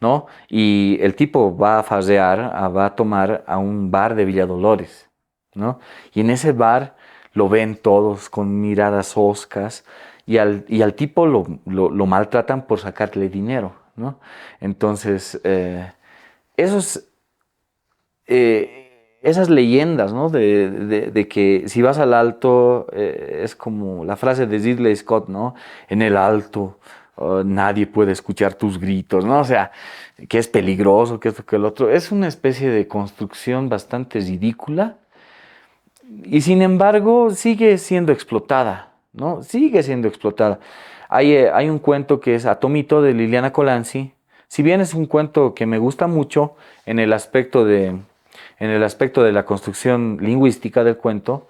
¿no? Y el tipo va a farrear, va a tomar a un bar de Villa Dolores. ¿no? Y en ese bar lo ven todos con miradas hoscas y al tipo lo maltratan por sacarle dinero, ¿no? Entonces, esos, esas leyendas, ¿no? De que si vas al alto, es como la frase de Ridley Scott, ¿no? En el alto, nadie puede escuchar tus gritos, ¿no? O sea, que es peligroso, que esto, que el otro. Es una especie de construcción bastante ridícula y sin embargo sigue siendo explotada, ¿no? Sigue siendo explotada. Hay un cuento que es Atomito de Liliana Colanzi. Si bien es un cuento que me gusta mucho en el aspecto de la construcción lingüística del cuento,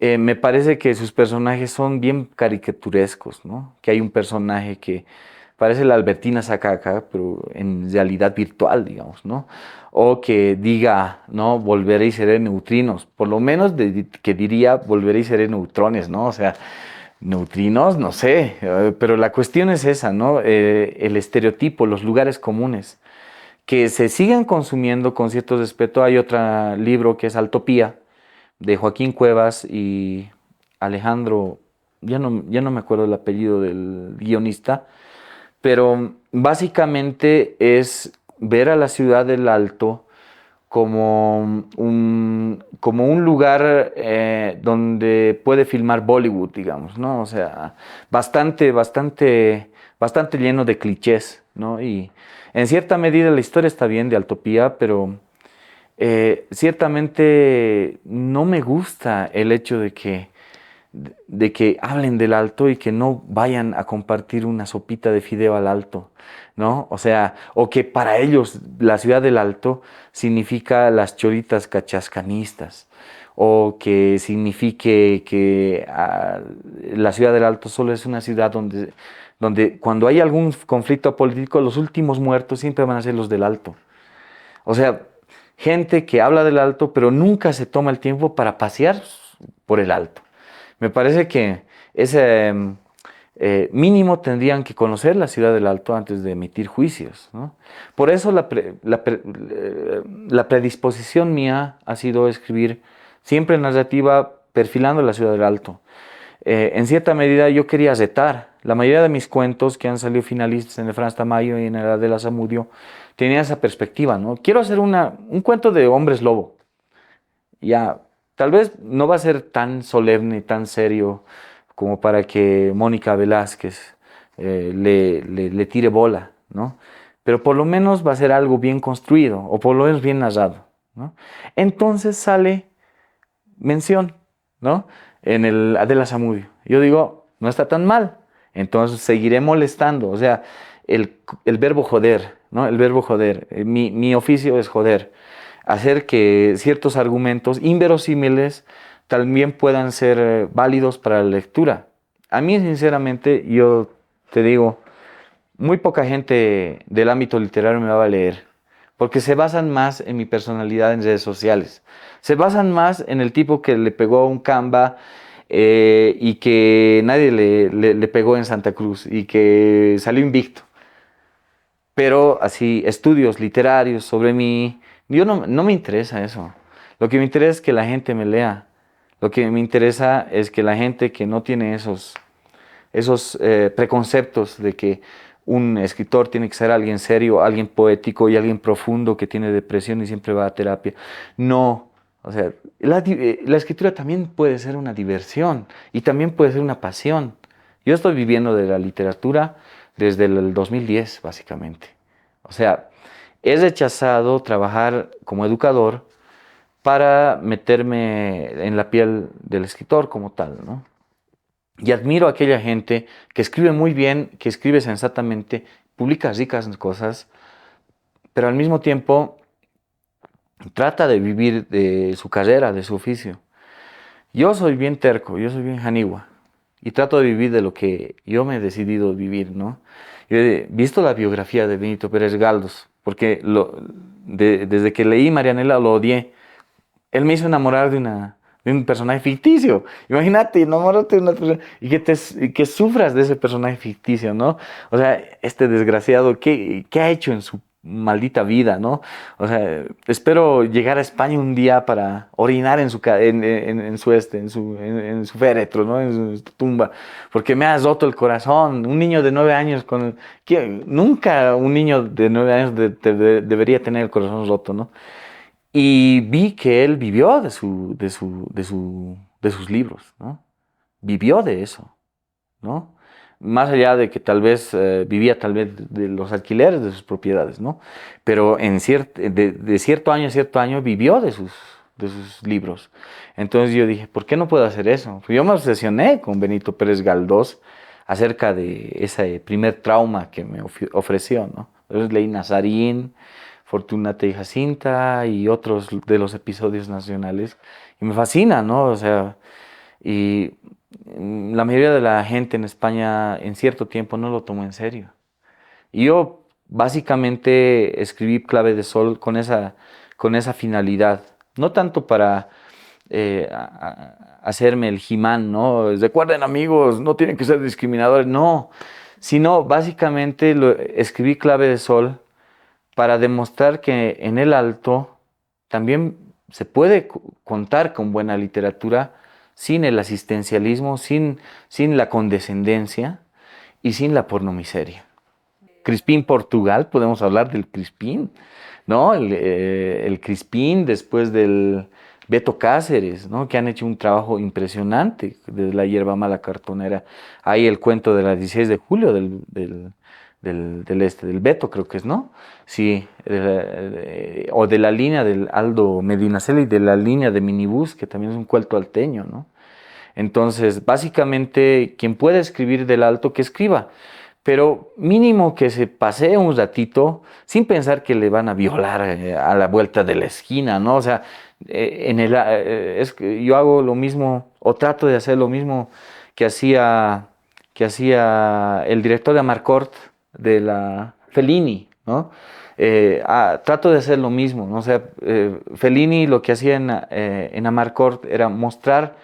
me parece que sus personajes son bien caricaturescos, ¿no? Que hay un personaje que parece la Albertina Sacaca, pero en realidad virtual, digamos, ¿no? O que diga, ¿no? Volveré y seré neutrinos, por lo menos que diría volveré y seré neutrones, ¿no? O sea, neutrinos, no sé, pero la cuestión es esa, ¿no? El estereotipo, los lugares comunes, que se siguen consumiendo con cierto respeto. Hay otro libro que es Altopía, de Joaquín Cuevas y Alejandro, ya no me acuerdo el apellido del guionista, pero básicamente es ver a la ciudad del Alto como un lugar donde puede filmar Bollywood, digamos, ¿no? O sea, bastante lleno de clichés, ¿no? Y en cierta medida la historia está bien de Altopía, pero ciertamente no me gusta el hecho de que hablen del Alto y que no vayan a compartir una sopita de fideo al Alto, ¿no? O sea, o que para ellos la ciudad del Alto significa las choritas cachascanistas, o que signifique que la ciudad del Alto solo es una ciudad donde cuando hay algún conflicto político, los últimos muertos siempre van a ser los del Alto. O sea, gente que habla del Alto, pero nunca se toma el tiempo para pasear por el Alto. Me parece que ese mínimo tendrían que conocer la ciudad del Alto antes de emitir juicios, ¿no? Por eso la predisposición mía ha sido escribir siempre narrativa perfilando la ciudad del Alto. En cierta medida yo quería retar. La mayoría de mis cuentos que han salido finalistas en el Franz Tamayo y en el Adela Zamudio tenía esa perspectiva, ¿no? Quiero hacer un cuento de hombres lobo. Ya, tal vez no va a ser tan solemne, tan serio como para que Mónica Velázquez le tire bola, ¿no? Pero por lo menos va a ser algo bien construido, o por lo menos bien narrado, ¿no? Entonces sale mención, ¿no? En el Adela Zamudio. Yo digo, no está tan mal. Entonces seguiré molestando. O sea, el verbo joder, ¿no? El verbo joder. Mi oficio es joder. Hacer que ciertos argumentos inverosímiles también puedan ser válidos para la lectura. A mí, sinceramente, yo te digo, muy poca gente del ámbito literario me va a leer, porque se basan más en mi personalidad en redes sociales. Se basan más en el tipo que le pegó a un Canva y que nadie le pegó en Santa Cruz y que salió invicto. Pero así, estudios literarios sobre mí, yo no me interesa eso. Lo que me interesa es que la gente me lea. Lo que me interesa es que la gente que no tiene esos preconceptos de que un escritor tiene que ser alguien serio, alguien poético y alguien profundo que tiene depresión y siempre va a terapia. No, o sea, la escritura también puede ser una diversión y también puede ser una pasión. Yo estoy viviendo de la literatura desde el 2010, básicamente. O sea, he rechazado trabajar como educador para meterme en la piel del escritor como tal, ¿no? Y admiro a aquella gente que escribe muy bien, que escribe sensatamente, publica ricas cosas, pero al mismo tiempo trata de vivir de su carrera, de su oficio. Yo soy bien terco, yo soy bien janigua y trato de vivir de lo que yo me he decidido vivir, ¿no? Yo he visto la biografía de Benito Pérez Galdós, porque desde que leí Marianela lo odié. Él me hizo enamorar de un personaje ficticio. Imagínate, enamorarte de una persona y que sufras de ese personaje ficticio, ¿no? O sea, este desgraciado, ¿qué ha hecho maldita vida, ¿no? O sea, espero llegar a España un día para orinar en su, en su féretro, ¿no? En su tumba, porque me has roto el corazón. Un niño de 9 años nunca un niño de 9 años debería tener el corazón roto, ¿no? Y vi que él vivió de sus libros, ¿no? Vivió de eso, ¿no? Más allá de que tal vez vivía tal vez de los alquileres de sus propiedades, ¿no? Pero de cierto año vivió de sus libros. Entonces yo dije, ¿por qué no puedo hacer eso? Pues yo me obsesioné con Benito Pérez Galdós acerca de ese primer trauma que me ofreció, ¿no? Entonces leí Nazarín, Fortunata y Jacinta y otros de los episodios nacionales y me fascina, ¿no? O sea, y la mayoría de la gente en España en cierto tiempo no lo tomó en serio. Y yo básicamente escribí Clave de Sol con esa finalidad, no tanto para hacerme el He-Man, ¿no? Recuerden amigos, no tienen que ser discriminadores, no, sino básicamente escribí Clave de Sol para demostrar que en el Alto también se puede contar con buena literatura sin el asistencialismo, sin la condescendencia y sin la pornomiseria. Crispín Portugal, podemos hablar del Crispín, ¿no? El Crispín después del Beto Cáceres, ¿no? Que han hecho un trabajo impresionante desde la hierba mala cartonera. Hay el cuento de la 16 de julio del Beto, creo que es, ¿no? Sí, o de la línea del Aldo Medinaceli y de la línea de Minibús, que también es un cuento alteño, ¿no? Entonces, básicamente, quien pueda escribir del Alto, que escriba, pero mínimo que se pasee un ratito sin pensar que le van a violar a la vuelta de la esquina, ¿no? O sea, es que yo hago lo mismo o trato de hacer lo mismo que hacía, que hacía el director de Amarcord de la Fellini, ¿no? Trato de hacer lo mismo, ¿no? O sea, Fellini lo que hacía en Amarcord era mostrar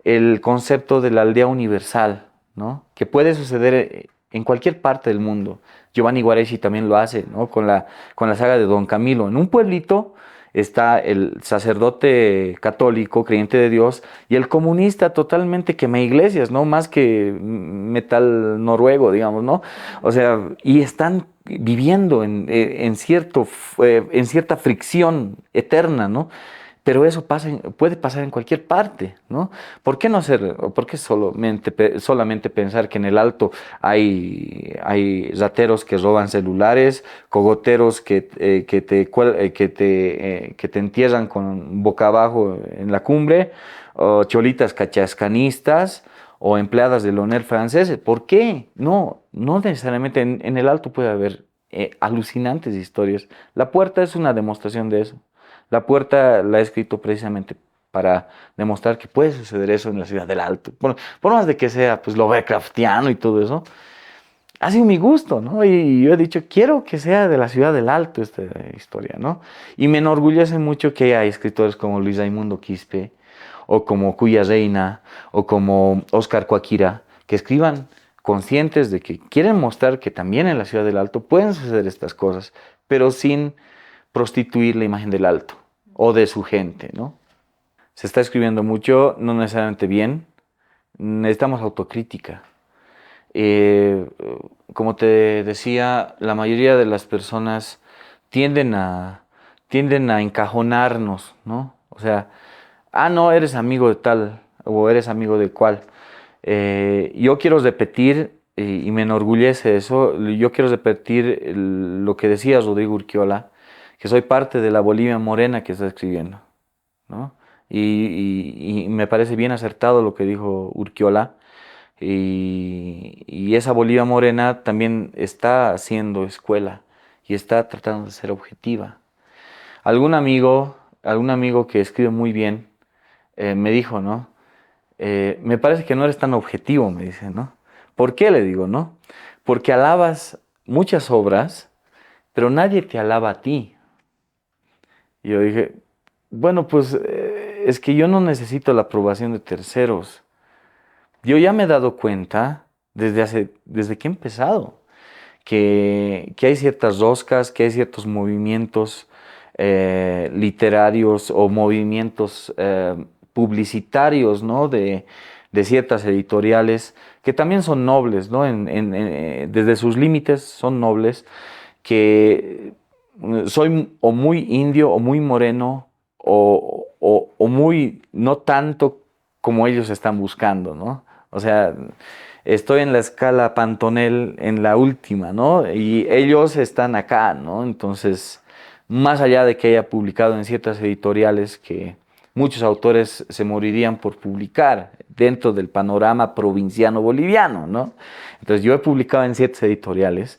el concepto de la aldea universal, ¿no? Que puede suceder en cualquier parte del mundo. Giovanni Guareschi también lo hace, ¿no? Con la saga de Don Camilo. En un pueblito está el sacerdote católico, creyente de Dios, y el comunista totalmente quema iglesias, ¿no? Más que metal noruego, digamos, ¿no? O sea, y están viviendo en cierta fricción eterna, ¿no? Pero eso puede pasar en cualquier parte, ¿no? ¿Por qué no hacer, o por qué solamente pensar que en el Alto hay rateros que roban celulares, cogoteros que te entierran con boca abajo en la cumbre, o cholitas cachascanistas, o empleadas del Loner francés? ¿Por qué? No necesariamente en el Alto puede haber alucinantes historias. La Puerta es una demostración de eso. La Puerta la he escrito precisamente para demostrar que puede suceder eso en la ciudad del Alto. Bueno, por más de que sea pues Lovecraftiano y todo eso, ha sido mi gusto, ¿no? Y yo he dicho, quiero que sea de la ciudad del Alto esta historia, ¿no? Y me enorgullece mucho que haya escritores como Luis Raimundo Quispe, o como Cuya Reina, o como Oscar Coaquira, que escriban conscientes de que quieren mostrar que también en la ciudad del Alto pueden suceder estas cosas, pero sin prostituir la imagen del Alto o de su gente, ¿no? Se está escribiendo mucho, no necesariamente bien. Necesitamos autocrítica. Eh, Como te decía, la mayoría de las personas tienden a, tienden a encajonarnos, ¿no? O sea, no, eres amigo de tal o eres amigo de cual. Yo quiero repetir, y me enorgullece eso, yo quiero repetir lo que decía Rodrigo Urquiola, que soy parte de la Bolivia morena que está escribiendo, ¿no? Y me parece bien acertado lo que dijo Urquiola. Y esa Bolivia morena también está haciendo escuela y está tratando de ser objetiva. Algún amigo, algún amigo que escribe muy bien, me dijo, ¿no? Me parece que no eres tan objetivo, me dice, ¿no? ¿Por qué le digo, no? Porque alabas muchas obras, pero nadie te alaba a ti. Y yo dije, bueno, pues es que yo no necesito la aprobación de terceros. Yo ya me he dado cuenta desde que he empezado, que hay ciertas roscas, que hay ciertos movimientos literarios o movimientos publicitarios, ¿no? De ciertas editoriales que también son nobles, ¿no? Desde sus límites son nobles, que soy o muy indio o muy moreno o muy no tanto como ellos están buscando, ¿no? O sea, estoy en la escala Pantonel en la última, ¿no? Y ellos están acá, ¿no? Entonces, más allá de que haya publicado en ciertas editoriales que muchos autores se morirían por publicar dentro del panorama provinciano boliviano, ¿no? Entonces, yo he publicado en ciertas editoriales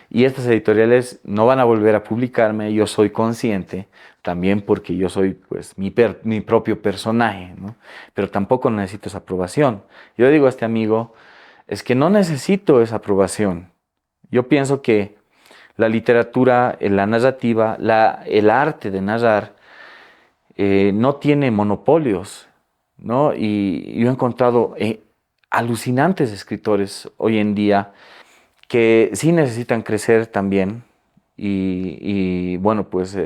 y estas editoriales no van a volver a publicarme, yo soy consciente, también porque yo soy pues mi propio personaje, ¿no? Pero tampoco necesito esa aprobación. Yo digo a este amigo, es que no necesito esa aprobación. Yo pienso que la literatura, la narrativa, el arte de narrar no tiene monopolios, ¿no? Y yo he encontrado alucinantes escritores hoy en día que sí necesitan crecer también y bueno, pues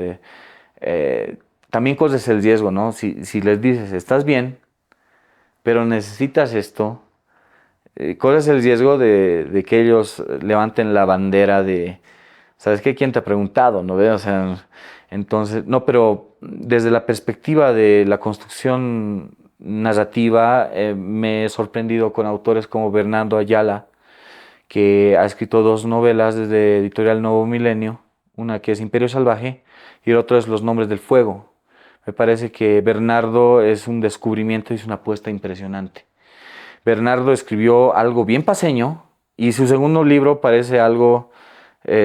también corres el riesgo, ¿no? Si les dices, estás bien, pero necesitas esto, corres el riesgo de que ellos levanten la bandera de, ¿sabes qué? ¿Quién te ha preguntado? ¿No ve? O sea, entonces, no, pero desde la perspectiva de la construcción narrativa, me he sorprendido con autores como Bernardo Ayala, que ha escrito dos novelas desde Editorial Nuevo Milenio, una que es Imperio Salvaje y el otro es Los Nombres del Fuego. Me parece que Bernardo es un descubrimiento y es una apuesta impresionante. Bernardo escribió algo bien paseño y su segundo libro parece algo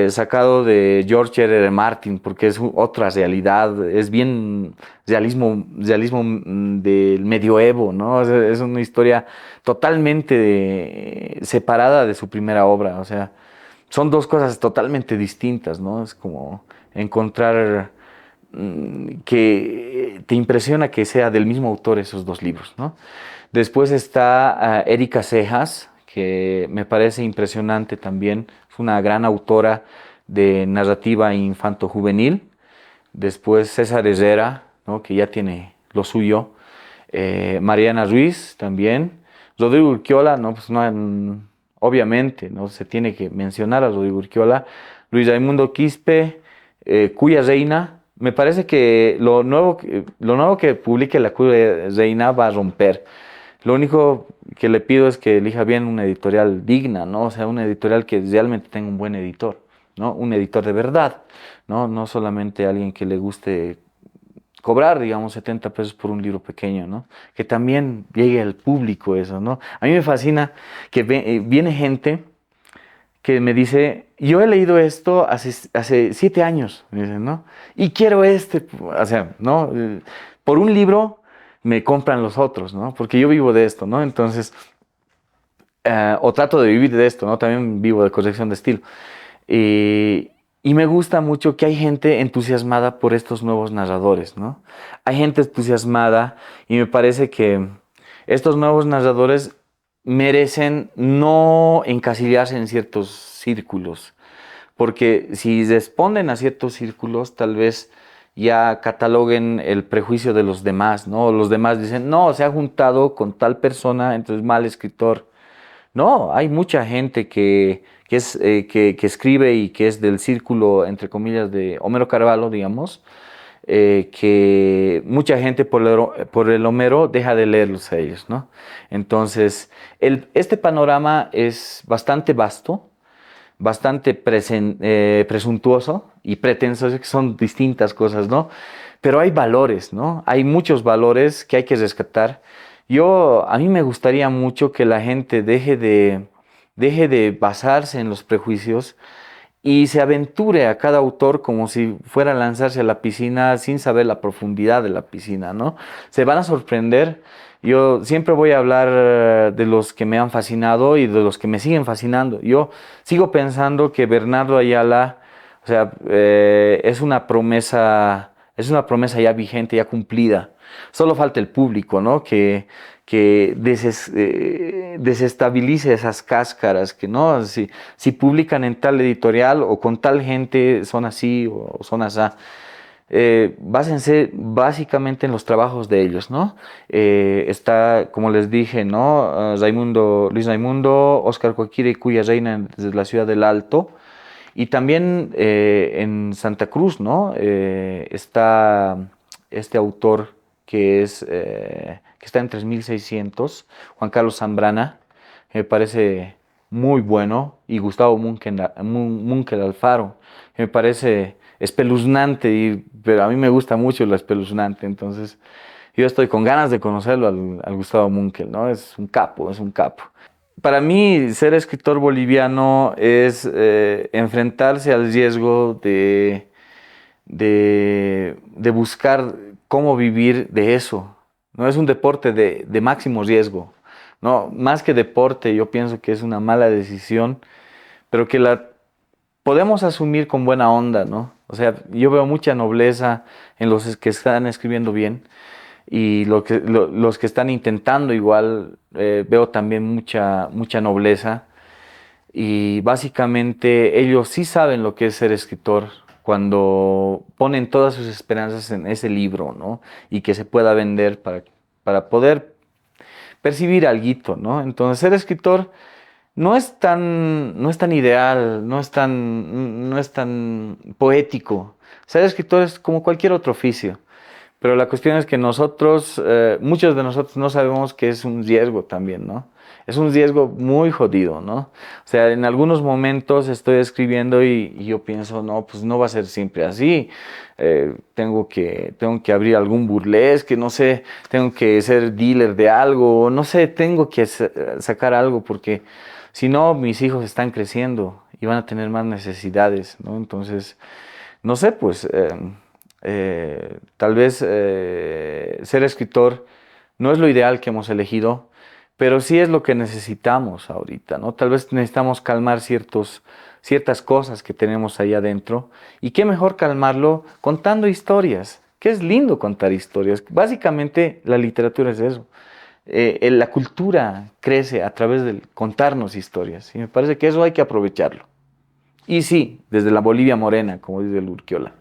sacado de George R. R. Martin, porque es otra realidad, es bien realismo del medioevo, ¿no? Es una historia totalmente separada de su primera obra, o sea, son dos cosas totalmente distintas, ¿no? Es como encontrar que te impresiona que sea del mismo autor esos dos libros, ¿no? Después está Erika Cejas, que me parece impresionante también, es una gran autora de narrativa infanto-juvenil. Después César Herrera, ¿no? Que ya tiene lo suyo. Mariana Ruiz también. Rodrigo Urquiola, ¿no? Pues no, obviamente, ¿no? Se tiene que mencionar a Rodrigo Urquiola. Luis Raimundo Quispe, Cuya Reina. Me parece que lo nuevo que publique la Cuya Reina va a romper. Lo único que le pido es que elija bien una editorial digna, ¿no? O sea, una editorial que realmente tenga un buen editor, ¿no? Un editor de verdad, ¿no? No solamente alguien que le guste cobrar, digamos, 70 pesos por un libro pequeño, ¿no? Que también llegue al público eso, ¿no? A mí me fascina que viene gente que me dice, yo he leído esto hace 7 años, me dicen, ¿no? Y quiero o sea, ¿no? Por un libro me compran los otros, ¿no? Porque yo vivo de esto, ¿no? Entonces, o trato de vivir de esto, ¿no? También vivo de corrección de estilo. Y me gusta mucho que hay gente entusiasmada por estos nuevos narradores, ¿no? Hay gente entusiasmada y me parece que estos nuevos narradores merecen no encasillarse en ciertos círculos, porque si responden a ciertos círculos, tal vez ya cataloguen el prejuicio de los demás, ¿no? Los demás dicen, no, se ha juntado con tal persona, entonces mal escritor. No, hay mucha gente que escribe y que es del círculo, entre comillas, de Homero Carvalho, digamos, que mucha gente por el Homero deja de leerlos a ellos, ¿no? Entonces, este panorama es bastante vasto, bastante presuntuoso y pretenso, que son distintas cosas, ¿no? Pero hay valores, ¿no? Hay muchos valores que hay que rescatar. A mí me gustaría mucho que la gente deje de basarse en los prejuicios y se aventure a cada autor como si fuera a lanzarse a la piscina sin saber la profundidad de la piscina, ¿no? Se van a sorprender. Yo siempre voy a hablar de los que me han fascinado y de los que me siguen fascinando. Yo sigo pensando que Bernardo Ayala, o sea, es una promesa Es una promesa ya vigente, ya cumplida. Solo falta el público, ¿no? Que desestabilice esas cáscaras, que no, si publican en tal editorial o con tal gente son así o son así. Básense básicamente en los trabajos de ellos, ¿no? Está, como les dije, ¿no? Luis Raimundo, Óscar Coquire y Cuya Reina desde la ciudad del Alto. Y también en Santa Cruz, ¿no? Está este autor que está en 3600, Juan Carlos Zambrana, que me parece muy bueno, y Gustavo Munkel Alfaro, que me parece espeluznante, pero a mí me gusta mucho lo espeluznante, entonces yo estoy con ganas de conocerlo al Gustavo Munkel, ¿no? Es un capo, es un capo. Para mí, ser escritor boliviano es enfrentarse al riesgo de buscar cómo vivir de eso. No es un deporte de máximo riesgo. No, más que deporte, yo pienso que es una mala decisión, pero que la podemos asumir con buena onda, ¿no? O sea, yo veo mucha nobleza en los que están escribiendo bien y los que están intentando igual, veo también mucha nobleza. Y básicamente ellos sí saben lo que es ser escritor cuando ponen todas sus esperanzas en ese libro, ¿no? Y que se pueda vender para poder percibir alguito, ¿no? Entonces, ser escritor no es tan ideal, no es tan poético. Ser escritor es como cualquier otro oficio. Pero la cuestión es que muchos de nosotros no sabemos que es un riesgo también, ¿no? Es un riesgo muy jodido, ¿no? O sea, en algunos momentos estoy escribiendo y yo pienso, no, pues no va a ser siempre así. Tengo que abrir algún burlesque, no sé, tengo que ser dealer de algo, no sé, tengo que sacar algo porque si no, mis hijos están creciendo y van a tener más necesidades, ¿no? Entonces, no sé, pues tal vez ser escritor no es lo ideal que hemos elegido, pero sí es lo que necesitamos ahorita, ¿no? Tal vez necesitamos calmar ciertas cosas que tenemos ahí adentro. Y qué mejor calmarlo contando historias, que es lindo contar historias. Básicamente la literatura es eso. La cultura crece a través de contarnos historias y me parece que eso hay que aprovecharlo. Y sí, desde la Bolivia morena, como dice el Urquiola.